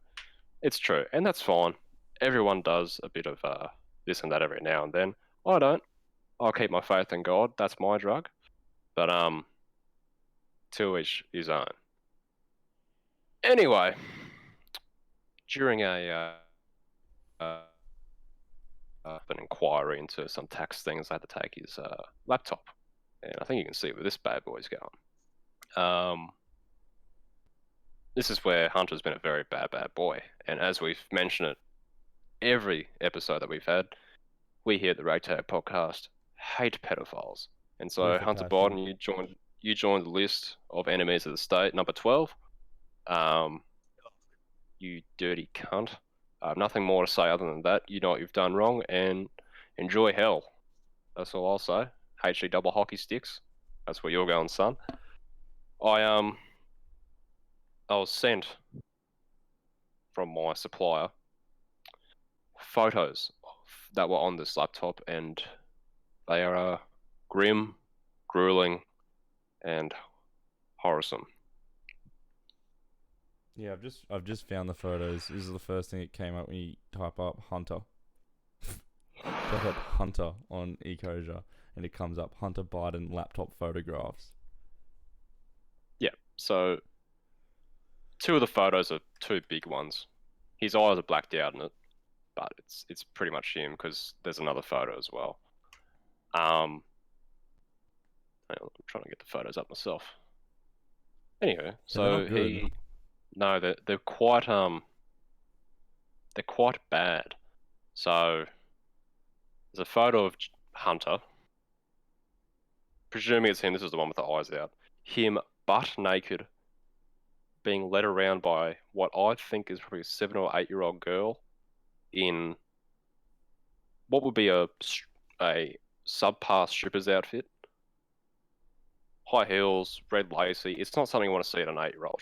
It's true, and that's fine. Everyone does a bit of this and that every now and then. I don't. I'll keep my faith in God. That's my drug. But to each his own. Anyway, during an inquiry into some tax things, I had to take his laptop, and I think you can see where this bad boy's going. This is where Hunter's been a very bad boy, and as we've mentioned it every episode that we've had, we here at the Ragtag Podcast hate pedophiles. And so, With a Hunter passion. Biden, you joined the list of enemies of the state, number 12. You dirty cunt. Nothing more to say other than that. You know what you've done wrong, and enjoy hell. That's all I'll say. HG double hockey sticks. That's where you're going, son. I was sent from my supplier photos that were on this laptop, and they are grim, grueling, and horrible. Yeah, I've just found the photos. This is the first thing that came up when you type up Hunter. Type up Hunter on Ecosia, and it comes up Hunter Biden laptop photographs. Yeah, so two of the photos are two big ones. His eyes are blacked out in it, but it's pretty much him because there's another photo as well. I'm trying to get the photos up myself. Anyway, so they're quite bad. So there's a photo of Hunter. Presuming it's him, this is the one with the eyes out. Him butt naked, being led around by what I think is probably a 7 or 8-year-old girl in what would be a subpar stripper's outfit. High heels, red lacy. It's not something you want to see at an 8-year-old.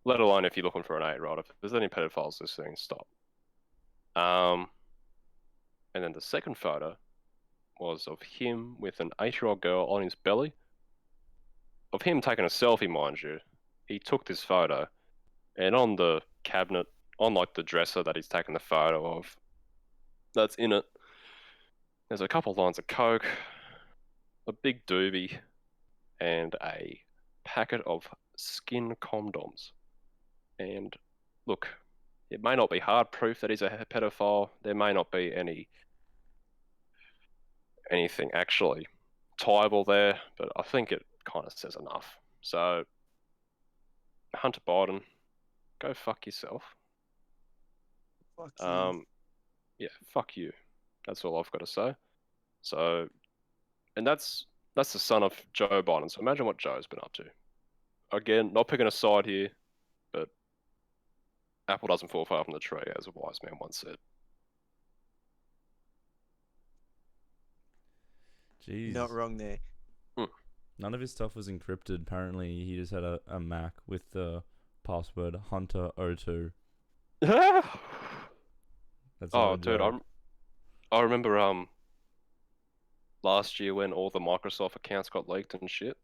Let alone if you're looking for an 8-year-old. If there's any pedophiles listening, stop. And then the second photo was of him with an 8-year-old girl on his belly. Of him taking a selfie, mind you. He took this photo, and on the cabinet, on like the dresser that he's taken the photo of, that's in it, there's a couple of lines of Coke, a big doobie, and a packet of skin condoms. And look, it may not be hard proof that he's a pedophile. There may not be anything actually tieable there, but I think it kind of says enough. So, Hunter Biden, go fuck yourself. Fuck you. Yeah, fuck you. That's all I've got to say. So, and that's the son of Joe Biden. So imagine what Joe's been up to. Again, not picking a side here, but apple doesn't fall far from the tree, as a wise man once said. Jeez. Not wrong there. None of his stuff was encrypted. Apparently, he just had a Mac with the password Hunter02. That's Oh, dude, I remember last year when all the Microsoft accounts got leaked and shit.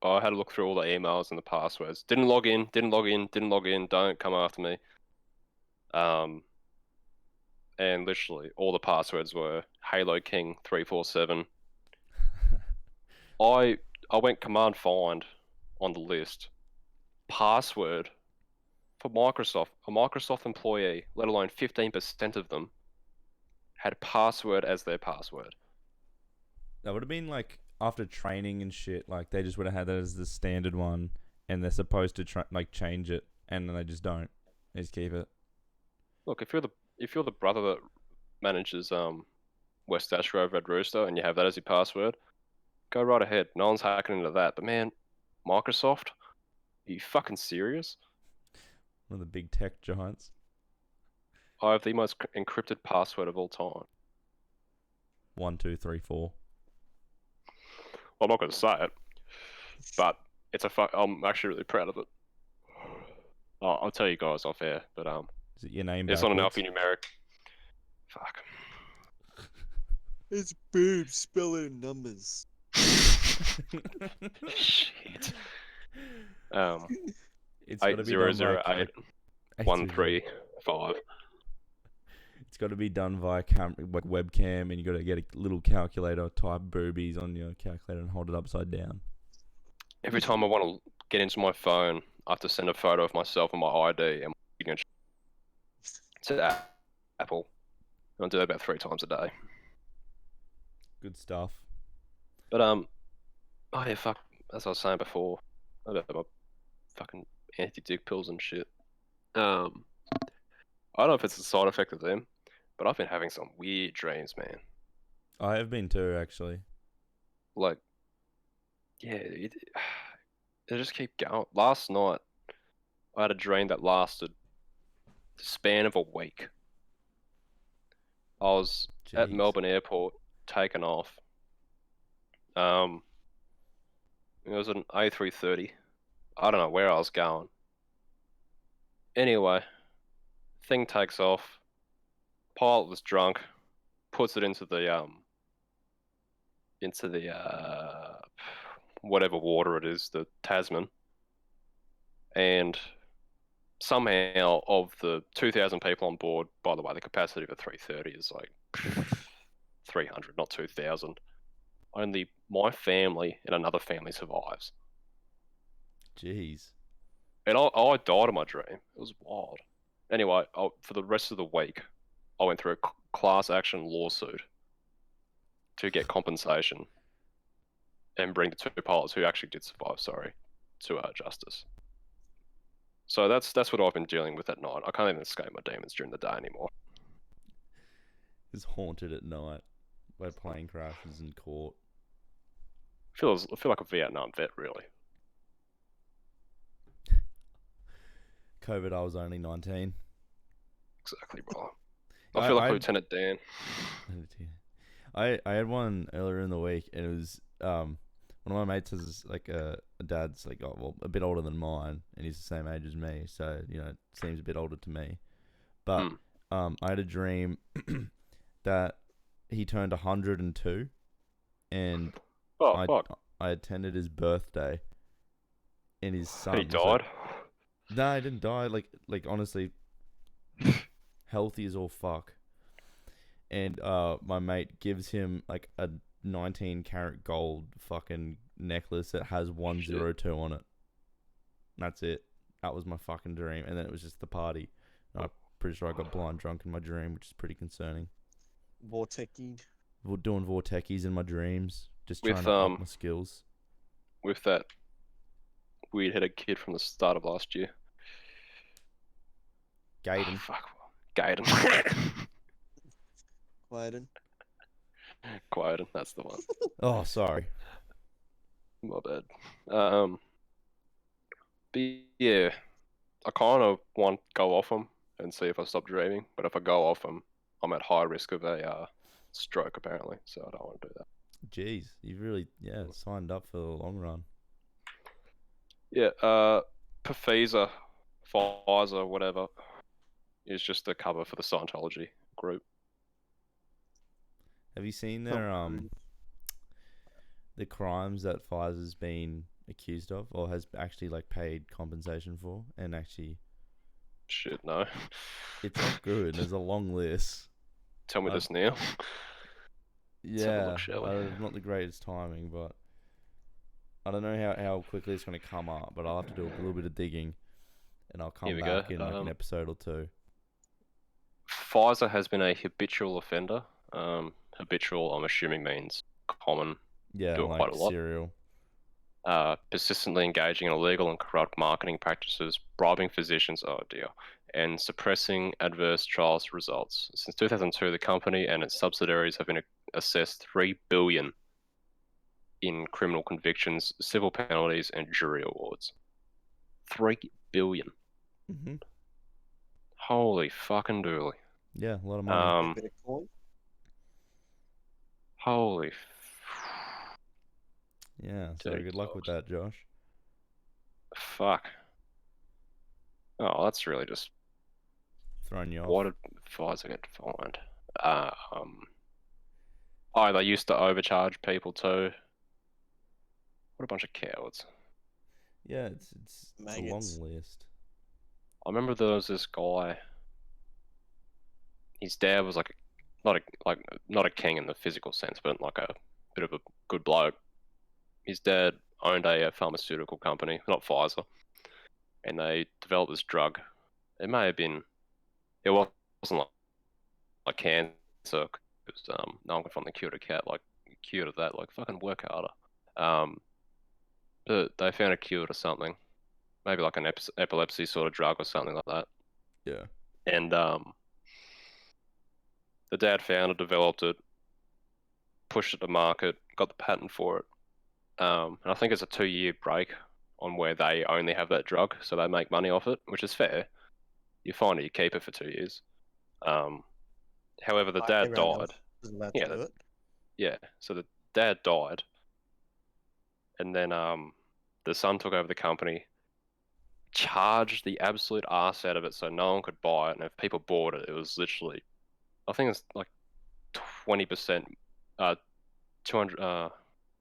I had to look through all the emails and the passwords. Didn't log in. Don't come after me. And literally all the passwords were Halo King 347. I went command find on the list. Password for Microsoft. A Microsoft employee, let alone 15% of them, had password as their password. That would have been like after training and shit. Like they just would have had that as the standard one, and they're supposed to change it, and then they just don't. They just keep it. Look, if you're the brother that manages West Ash Grove Red Rooster and you have that as your password, go right ahead. No one's hacking into that. But man, Microsoft, are you fucking serious? One of the big tech giants. I have the most encrypted password of all time. 1, 2, 3, 4. Well, I'm not going to say it, but I'm actually really proud of it. I'll tell you guys off air, but Is it your name? it's not an alphanumeric. Fuck. It's boobs spelling numbers. Shit. It's got to be done 8008 135. It's got to be done via webcam, and you got to get a little calculator, type boobies on your calculator, and hold it upside down. Every time I want to get into my phone, I have to send a photo of myself and my ID and my signature to Apple. And I do that about 3 times a day. Good stuff. But oh yeah, fuck. As I was saying before about my fucking anti-dick pills and shit. I don't know if it's a side effect of them, but I've been having some weird dreams, man. I have been too, actually. Like, yeah, they just keep going. Last night, I had a dream that lasted the span of a week. I was at Jeez. Melbourne Airport, taken off. It was an A330. I don't know where I was going. Anyway, thing takes off. Pilot was drunk, puts it into the whatever water it is, the Tasman, and somehow of the 2,000 people on board, by the way, the capacity of a 330 is like 300, not 2,000. Only my family and another family survives. Jeez. And I died in my dream. It was wild. Anyway, for the rest of the week, I went through a class action lawsuit to get compensation and bring the two pilots who actually did survive, to justice. So that's what I've been dealing with at night. I can't even escape my demons during the day anymore. Is haunted at night by plane crashes in court. I feel like a Vietnam vet, really. COVID, I was only 19. Exactly, bro. I feel like I Lieutenant Dan. I had one earlier in the week, and it was one of my mates has like a dad's like a bit older than mine, and he's the same age as me, so seems a bit older to me. But I had a dream that he turned 102, and I attended his birthday, and his son. And he died. No, he didn't die. Like honestly, healthy as all fuck. And my mate gives him like a 19-karat gold fucking necklace that has 102 on it. That's it. That was my fucking dream. And then it was just the party. I'm pretty sure I got blind drunk in my dream, which is pretty concerning. Vortexied. We're doing vortexies in my dreams, just With, trying to up my skills. With that weird-headed kid from the start of last year. Gaiden. Oh, fuck. Gaiden. Quieted, that's the one. Oh, sorry. My bad. But yeah, I kind of want to go off them and see if I stop dreaming. But if I go off them, I'm at high risk of a stroke apparently, so I don't want to do that. Jeez, you've really signed up for the long run. Yeah, Pfizer, whatever, is just the cover for the Scientology group. Have you seen their the crimes that Pfizer's been accused of, or has actually like paid compensation for, and actually? Shit, no. It's not good. There's a long list. Tell me this now. Yeah, not the greatest timing, but I don't know how quickly it's going to come up, but I'll have to do a little bit of digging, and I'll come back in like an episode or two. Pfizer has been a habitual offender. Habitual, I'm assuming, means common. Yeah, do it like quite a lot. serial. Persistently engaging in illegal and corrupt marketing practices, bribing physicians, and suppressing adverse trials results. Since 2002, the company and its subsidiaries have been assessed $3 billion in criminal convictions, civil penalties, and jury awards. $3 billion. Mm-hmm. Holy fucking dooly. Yeah, a lot of money. Holy. Yeah, so good luck with that, Josh. Fuck. Oh, that's really just throwing you off. Why did Pfizer get fined? They used to overcharge people too. What a bunch of cowards. Yeah, it's a long list. I remember there was this guy. His dad was not a king in the physical sense, but like a bit of a good bloke. His dad owned a pharmaceutical company, not Pfizer, and they developed this drug. It wasn't like cancer, because no one can find the cure to cure to that. Like, fucking work harder. But they found a cure to something, maybe like an epilepsy sort of drug or something like that. Yeah. And The dad found it, developed it, pushed it to market, got the patent for it. And I think it's a 2-year break on where they only have that drug, so they make money off it, which is fair. You find it, you keep it for 2 years. However, the Like, dad everyone died. else is allowed Yeah, to do it. Yeah, so the dad died, and then the son took over the company, charged the absolute arse out of it so no one could buy it, and if people bought it, it was literally, I think it's like 20%,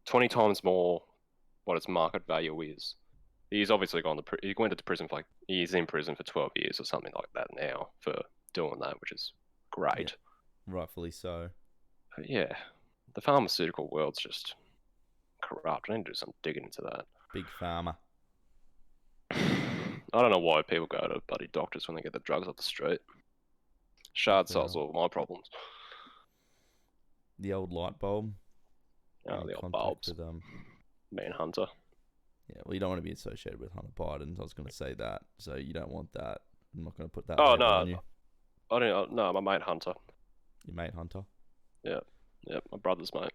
20 times more what its market value is. He's obviously he went into prison for he's in prison for 12 years or something like that now for doing that, which is great. Rightfully so. But yeah, the pharmaceutical world's just corrupt. I need to do some digging into that. Big pharma. I don't know why people go to bloody doctors when they get the drugs off the street. Shard solves all my problems. The old light bulb. Oh, In the old contact bulbs. with, Manhunter. yeah, well, you don't want to be associated with Hunter Biden. I was going to say that, so you don't want that. I'm not going to put that Oh, label no. on you. I don't. No, my mate Hunter. Your mate Hunter. Yeah, my brother's mate.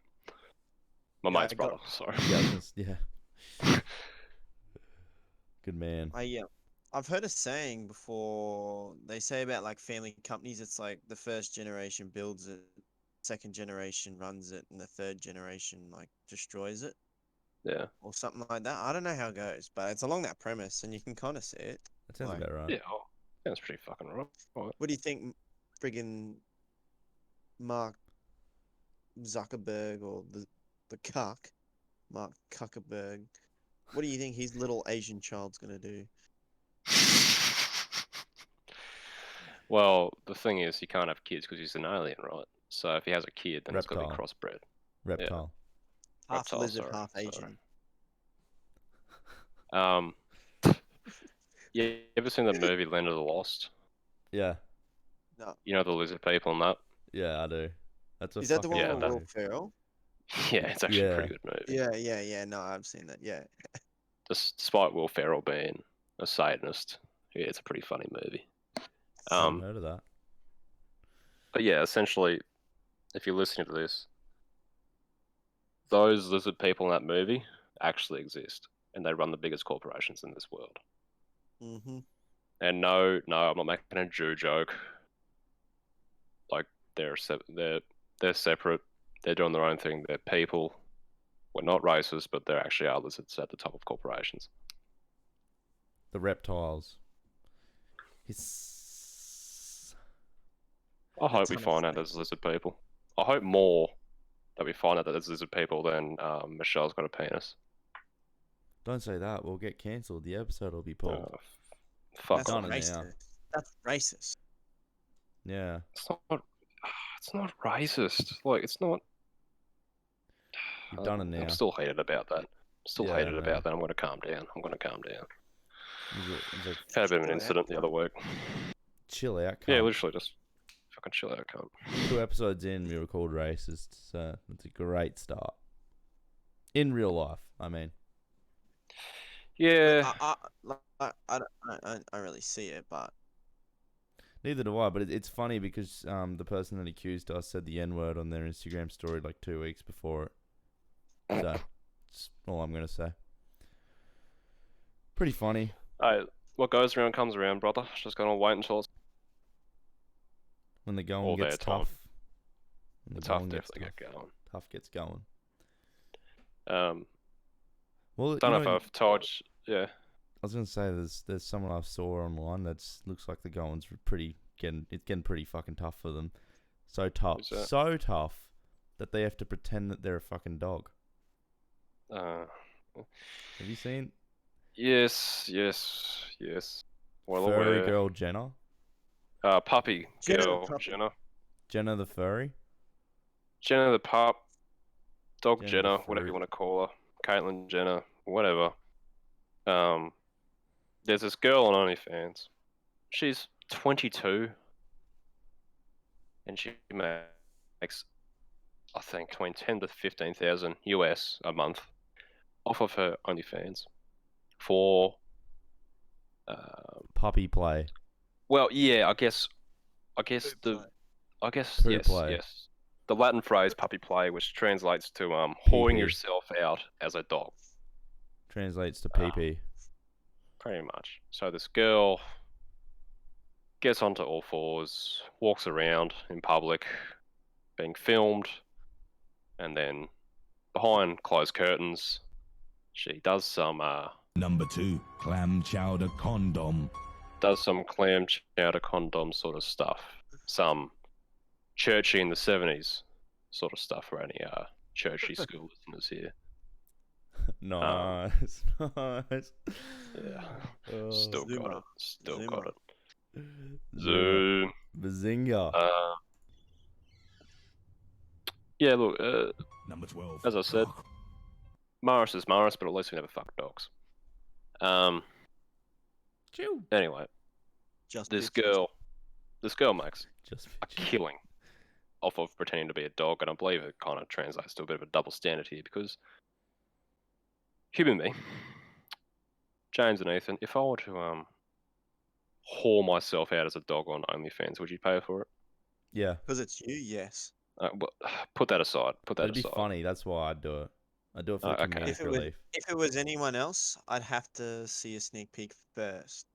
My Yeah, mate's I got- brother. Sorry. Yeah, I was gonna yeah. Good man. I've heard a saying before. They say about like family companies, it's like the first generation builds it, second generation runs it, and the third generation like destroys it Yeah. or something like that. I don't know how it goes, but it's along that premise, and you can kind of see it. That sounds Like- about right. Yeah. That's pretty fucking right. What do you think, friggin' Mark Zuckerberg or the cuck, Mark Zuckerberg? What do you think his little Asian child's gonna do? Well, the thing is, he can't have kids because he's an alien, right? So if he has a kid, then it's got to be Reptile. crossbred. Reptile. Half Reptile, lizard, sorry, half sorry. Asian. Yeah, you ever seen the movie Land of the Lost? Yeah. No, You know the lizard people and that? Yeah, I do. That's a is that the one fucking Yeah, with that- Will Ferrell? Yeah, it's actually a Yeah. pretty good movie. Yeah. No, I've seen that. Yeah. Despite Will Ferrell being a Satanist, yeah, it's a pretty funny movie. I haven't heard of that. But yeah, essentially, if you're listening to this, those lizard people in that movie actually exist, and they run the biggest corporations in this world. Mm-hmm. And no, I'm not making a Jew joke. Like they're separate. They're doing their own thing. They're people. We're not racist, but there actually are lizards at the top of corporations. The reptiles. It's... I hope we ton of find out snakes. there's lizard people. I hope more that we find out that there's lizard people than Michelle's got a penis. Don't say that. We'll get cancelled. The episode will be pulled. Fuck That's off. done it now. racist. That's racist. Yeah. It's not racist. Like it's not. You've done it now. I'm still hated about that. Yeah, I hated know. about that. I'm gonna calm down. It's like, Had a bit of an Chill out, incident the cunt. other week. chill out. Yeah, cunt. literally just fucking chill out, cunt. 2 episodes in, we were called racist. So it's a great start. In real life, I mean. Yeah. I don't really see it, but Neither do I, but it's funny because the person that accused us said the N-word on their Instagram story like 2 weeks before it. So, that's all I'm going to say. Pretty funny. What goes around comes around, brother. Just gonna wait until it's When the going all gets their time. tough. When the tough. going gets Definitely tough. get going. Tough gets going. Don't Well, know you if know, I've told you. Yeah. I was gonna say there's someone I saw online that's looks like the going's getting pretty fucking tough for them. So tough, Who's that? so tough that they have to pretend that they're a fucking dog. Uh, Have you seen yes. Well furry aware. girl Jenna? Puppy Jenna the girl. puppy. Jenna the furry. Jenna the pup. Dog Jenna the Jenna, whatever furry. you want to call her. Caitlyn Jenner, whatever. There's this girl on OnlyFans. She's 22, and she makes, I think, between 10 to 15,000 US a month off of her OnlyFans for, Puppy play. well, yeah, I guess Food the play. I guess Poo yes, play. yes. The Latin phrase "puppy play," which translates to Pee-pee. whoring yourself out as a dog, Translates to Ah. PP. pretty much. So this girl gets onto all fours, walks around in public, being filmed, and then behind closed curtains, she does some Number 2, clam chowder condom. clam chowder condom sort of stuff, some churchy in the 70s sort of stuff for any churchy school listeners here. Nice. Nice. Yeah, Oh, still got Zoomer. it. Still Zoomer. got it. Zoomer. Zoom. Bazinga. Yeah, look, Number 12, as I said, cock. Morris is Morris, but at least we never fuck dogs. Chew. Anyway, Just this bitches. girl makes Just a killing off of pretending to be a dog, and I believe it kind of translates to a bit of a double standard here because human being, James and Ethan, if I were to whore myself out as a dog on OnlyFans, would you pay for it? Yeah. Because it's you, yes. Well, put that aside. Put that That'd be aside. funny. That's why I'd do it. I'd do it for the Okay. comedic If relief. it was anyone else, I'd have to see a sneak peek first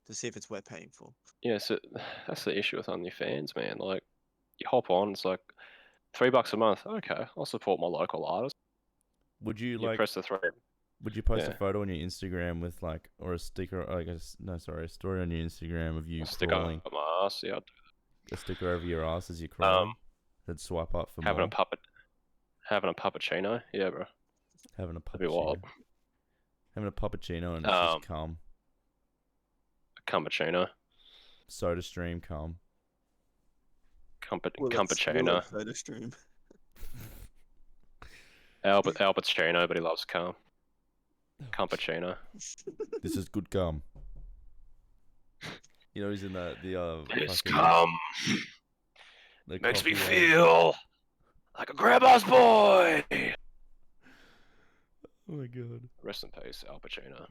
to see if it's worth paying for. Yeah, so that's the issue with OnlyFans, man. Like, you hop on, it's like $3 a month. Okay, I'll support my local artist. Would you You like? press the 3. Would you post a Yeah. photo on your Instagram with like, or a sticker? I guess no, sorry, a story on your Instagram of you Stick crawling, up my ass. Yeah, I'd a sticker over your ass as you're crawling. Then swipe up for having more. having a puppuccino. Yeah, bro. Having a That'd be wild. puppuccino. Having a puppuccino and it's just cum. Cappuccino. Soda stream cum. Cappuccino. Soda stream. Albert's Chino, but he loves cum. Cappuccino. This is good cum. You know he's in the This fucking, cum the makes me coffee, feel like a grandma's boy. Oh my god. Rest in peace, Al Pacino.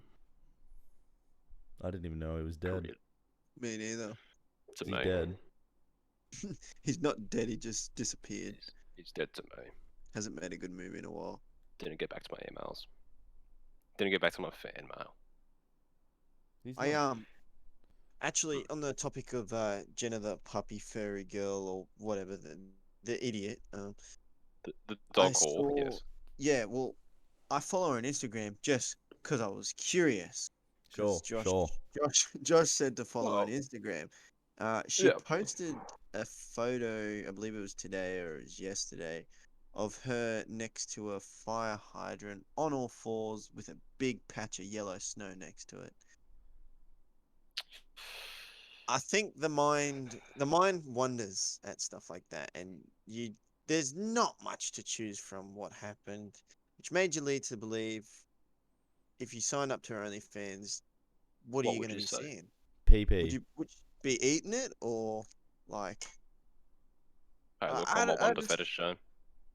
I didn't even know he was dead. Brilliant. Me neither. To Is he me. dead? He's not dead, he just disappeared. He's dead to me. Hasn't made a good movie in a while. Didn't get back to my emails. Didn't get back to my fan mail. He's I not- actually on the topic of Jenna the puppy furry girl or whatever, the idiot, The dog I whore, saw- yes. yeah, well, I follow her on Instagram just because I was curious. 'Cause Sure. Josh said to follow her on Well, Instagram. She yeah. posted a photo, I believe it was today or it was yesterday, of her next to a fire hydrant on all fours with a big patch of yellow snow next to it. I think the mind wonders at stuff like that, and there's not much to choose from what happened, which made you lead to believe if you sign up to her OnlyFans, what are What you would going to you be say? seeing? PP. Would you be eating it or like? Hey, look, I I'm not I one to just- fetish shame.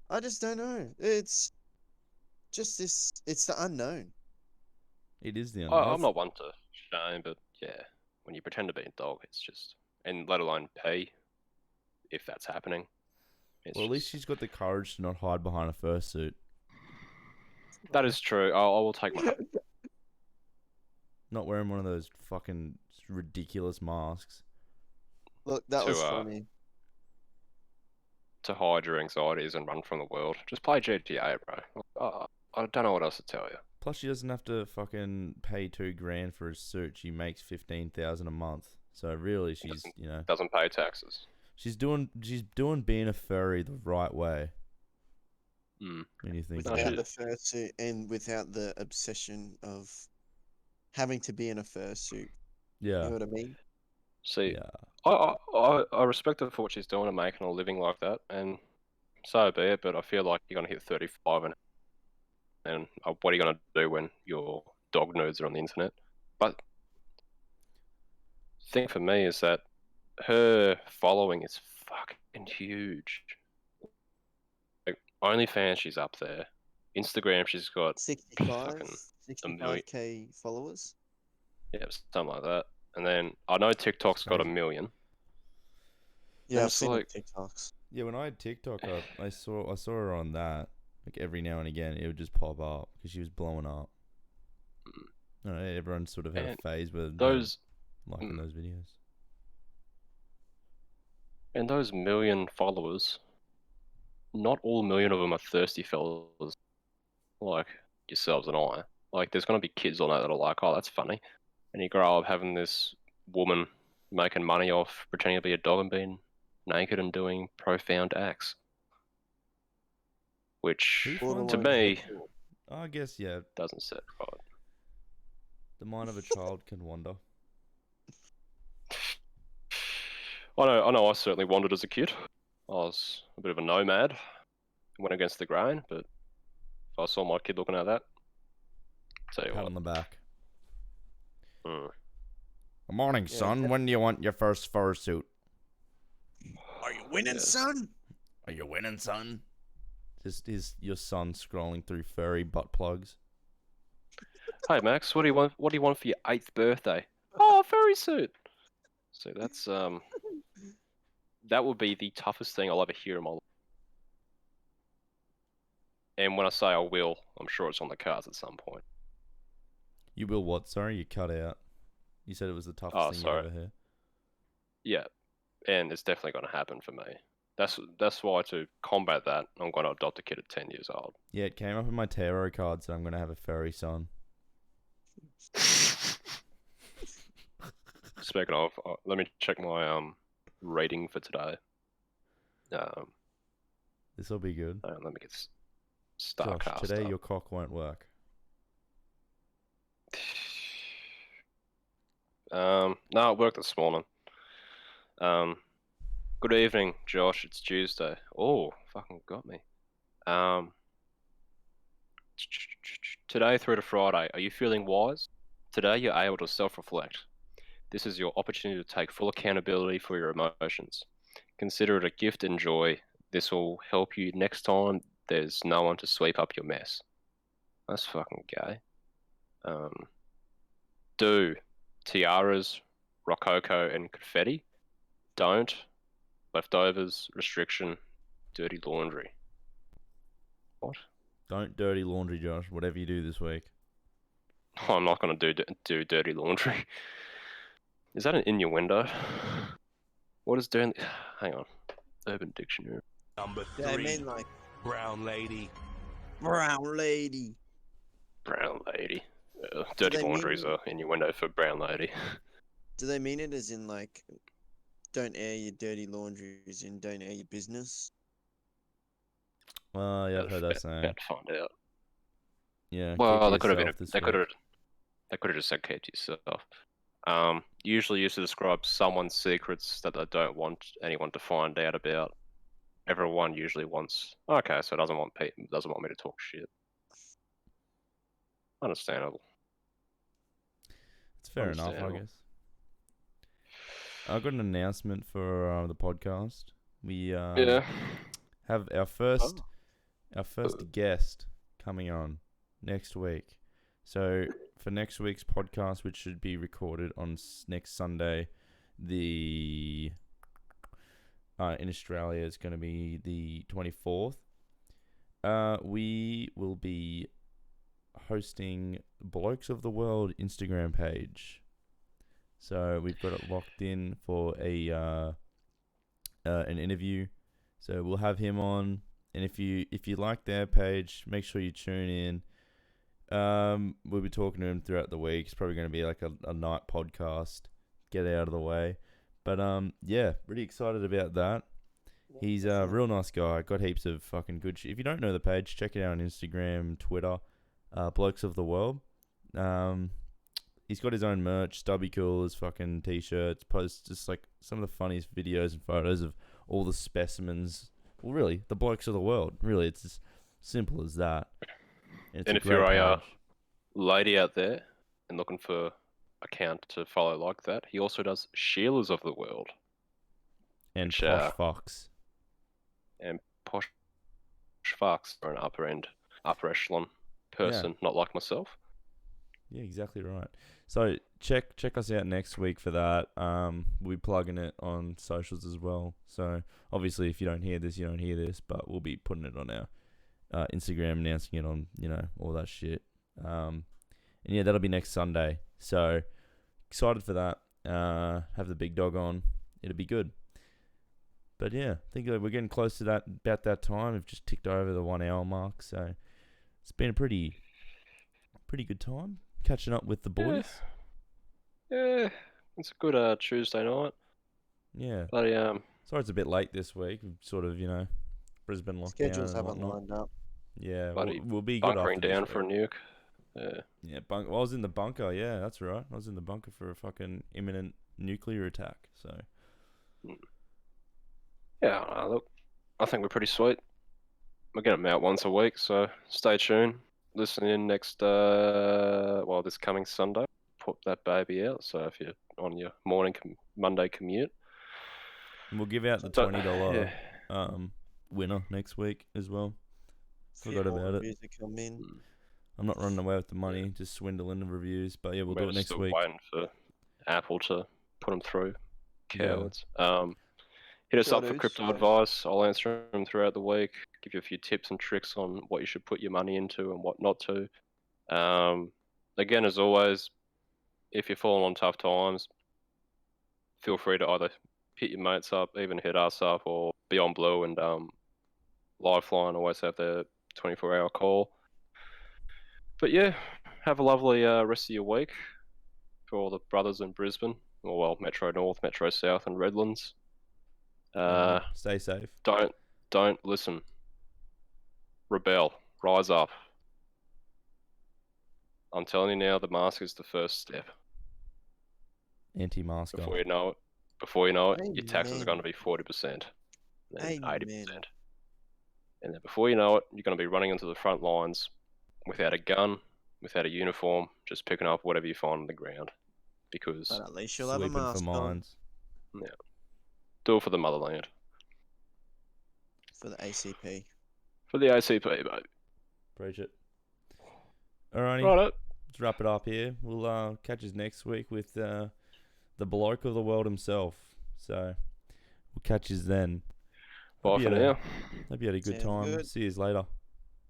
I just don't know. It's just this. It's the unknown. It is the I'm not one to shame, but yeah, when you pretend to be a dog, it's just, and let alone pay, if that's happening. It's Well, at least just- she's got the courage to not hide behind a fursuit. that is true. I will take my hat. Not wearing one of those fucking ridiculous masks. Look, that To, was funny. to hide your anxieties and run from the world. Just play GTA, bro. I don't know what else to tell you. Plus, she doesn't have to fucking pay $2,000 for a suit. She makes 15,000 a month. So really, she's Doesn't pay taxes. she's doing being a furry the right way. Mm. When you think No, Without about the it. fursuit and without the obsession of having to be in a fursuit. You know Yeah, what I mean? See, yeah. I respect her for what she's doing and making a living like that, and so be it. But I feel like you're gonna hit 35, and what are you gonna do when your dog nudes are on the internet? But the thing for me is that her following is fucking huge. Like, OnlyFans, she's up there. Instagram, she's got 65K followers. something like that. And then I know TikTok's got 1 crazy. million. Yeah, And I've it's seen like, the TikToks. Yeah, when I had TikTok up, I saw her on that. Like every now and again, it would just pop up because she was blowing up. I don't know, everyone sort of had a and phase where they were those liking those videos. and those million followers, not all million of them are thirsty fellas like yourselves and I. Like, there's gonna be kids on that that are like, oh, that's funny, and you grow up having this woman making money off pretending to be a dog and being naked and doing profound acts, which Who finds to it me sexual. I guess, yeah, doesn't sit right. the mind of a child can wander. I know I certainly wandered as a kid. I was a bit of a nomad, went against the grain, but if I saw my kid looking at that, tell you Pat what. on the back. Mm. Good morning, Yeah, son. When do you want your first fursuit? Are you winning, Yes. son? Are you winning, son? Is your son scrolling through furry butt plugs? Hey Max, what do you want? What do you want for your 8th birthday? Oh, a furry suit. So that's that would be the toughest thing I'll ever hear in my life. And when I say I will, I'm sure it's on the cards at some point. You will what? Sorry, you cut out. You said it was the toughest Oh, thing sorry. you've ever heard. Yeah, and it's definitely going to happen for me. That's why, to combat that, I'm going to adopt a kid at 10 years old. Yeah, it came up in my tarot card, so I'm gonna have a furry son. Speaking of, let me check my rating for today. This will be good. Let me get Josh, Starcast today up. your cock won't work. No, it worked this morning. Good evening, Josh. It's Tuesday. Oh, fucking got me. Today through to Friday, are you feeling wise? Today you're able to self-reflect. This is your opportunity to take full accountability for your emotions. Consider it a gift and joy. This will help you next time there's no one to sweep up your mess. That's fucking gay. Do tiaras, rococo, and confetti. Don't leftovers, restriction, dirty laundry. What? Don't dirty laundry, Josh. Whatever you do this week. I'm not gonna do dirty laundry. Is that an innuendo? What is dirty? Hang on. Urban Dictionary. Number Yeah, I 3, mean like brown lady. brown lady. Brown lady. Dirty they laundry is mean- a innuendo for brown lady. Do they mean it as in like, don't air your dirty laundry, as in don't air your business? Yeah, I've heard that saying. About to find out. Yeah, Well, keep they to could have been. yourself this They could week. have. They could have just said keep to yourself. Usually used to describe someone's secrets that they don't want anyone to find out about. Everyone usually wants. Okay, so it doesn't want me to talk shit. Understandable. It's fair enough, I Understandable. guess. I got an announcement for the podcast. We Yeah. have our first guest coming on next week. So for next week's podcast, which should be recorded on next Sunday, in Australia is going to be the 24th. We will be hosting Blokes of the World Instagram page. So we've got it locked in for an interview. So we'll have him on, and if you like their page, make sure you tune in. We'll be talking to him throughout the week. It's probably going to be like a night podcast. Get it out of the way. But yeah, really excited about that. He's a real nice guy. Got heaps of fucking good shit. If you don't know the page, check it out on Instagram, Twitter, Blokes of the World. He's got his own merch, stubby coolers, fucking t-shirts, posts just like some of the funniest videos and photos of all the specimens. Well, really, the blokes of the world. Really, it's as simple as that. It's And a if you're great a page. lady out there and looking for account to follow like that, he also does Sheila's of the World. And which, Posh Fox. And Posh Fox are an upper echelon person, not like myself. Yeah, exactly right. So check us out next week for that. We'll be plugging it on socials as well. So obviously, if you don't hear this, you don't hear this, but we'll be putting it on our Instagram, announcing it on all that shit. And yeah, that'll be next Sunday. So excited for that. Have the big dog on. It'll be good. But yeah, I think we're getting close to that. About that time, we've just ticked over the 1 hour mark. So it's been a pretty good time catching up with the boys. Yeah, it's a good Tuesday night. Yeah. Bloody Sorry it's a bit late this week. We've sort of, Brisbane lockdown Schedules and haven't whatnot. lined up. Yeah, bloody we'll be good bunkering after down this for a week. nuke. Yeah. Yeah, I was in the bunker. Yeah, that's right. I was in the bunker for a fucking imminent nuclear attack. So Yeah, look, I think we're pretty sweet. We're getting them out once a week, so stay tuned. Listen in next, this coming Sunday. Put that baby out. So if you're on your Monday commute, and we'll give out the So, $20 yeah. winner next week as well. Forgot Few more about it. reviews that come in. I'm not running away with the money, just swindling the reviews. But yeah, we'll do we're it next still week. waiting for Apple to put them through. Yeah. Cowards. Hit us up for Rightos. crypto advice. I'll answer them throughout the week. Give you a few tips and tricks on what you should put your money into and what not to. Again, as always, if you're falling on tough times, feel free to either hit your mates up, even hit us up, or Beyond Blue and Lifeline always have their 24-hour call. But yeah, have a lovely rest of your week for all the brothers in Brisbane, or well, Metro North, Metro South, and Redlands. Stay safe. Don't listen. Rebel. Rise up. I'm telling you now, the mask is the first step. Anti-masker. Before you know it, your taxes are going to be 40%, then 80%. And then before you know it, you're going to be running into the front lines without a gun, without a uniform, just picking up whatever you find on the ground. Because But at least you'll have a Sleeping for mask on mines. yeah, do it for the motherland. for the ACP. For the ACP, baby. Preach it. Alrighty. Right. Let's wrap it up here. We'll catch us next week with the bloke of the world himself. So we'll catch you then. Bye for now. Hope you had a good Sounds time. good. See you later.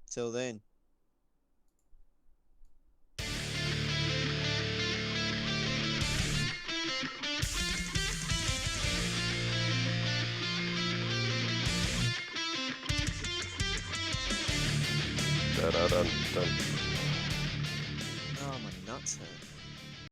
Till then. Dun, dun, dun, dun. Oh, my nuts hurt.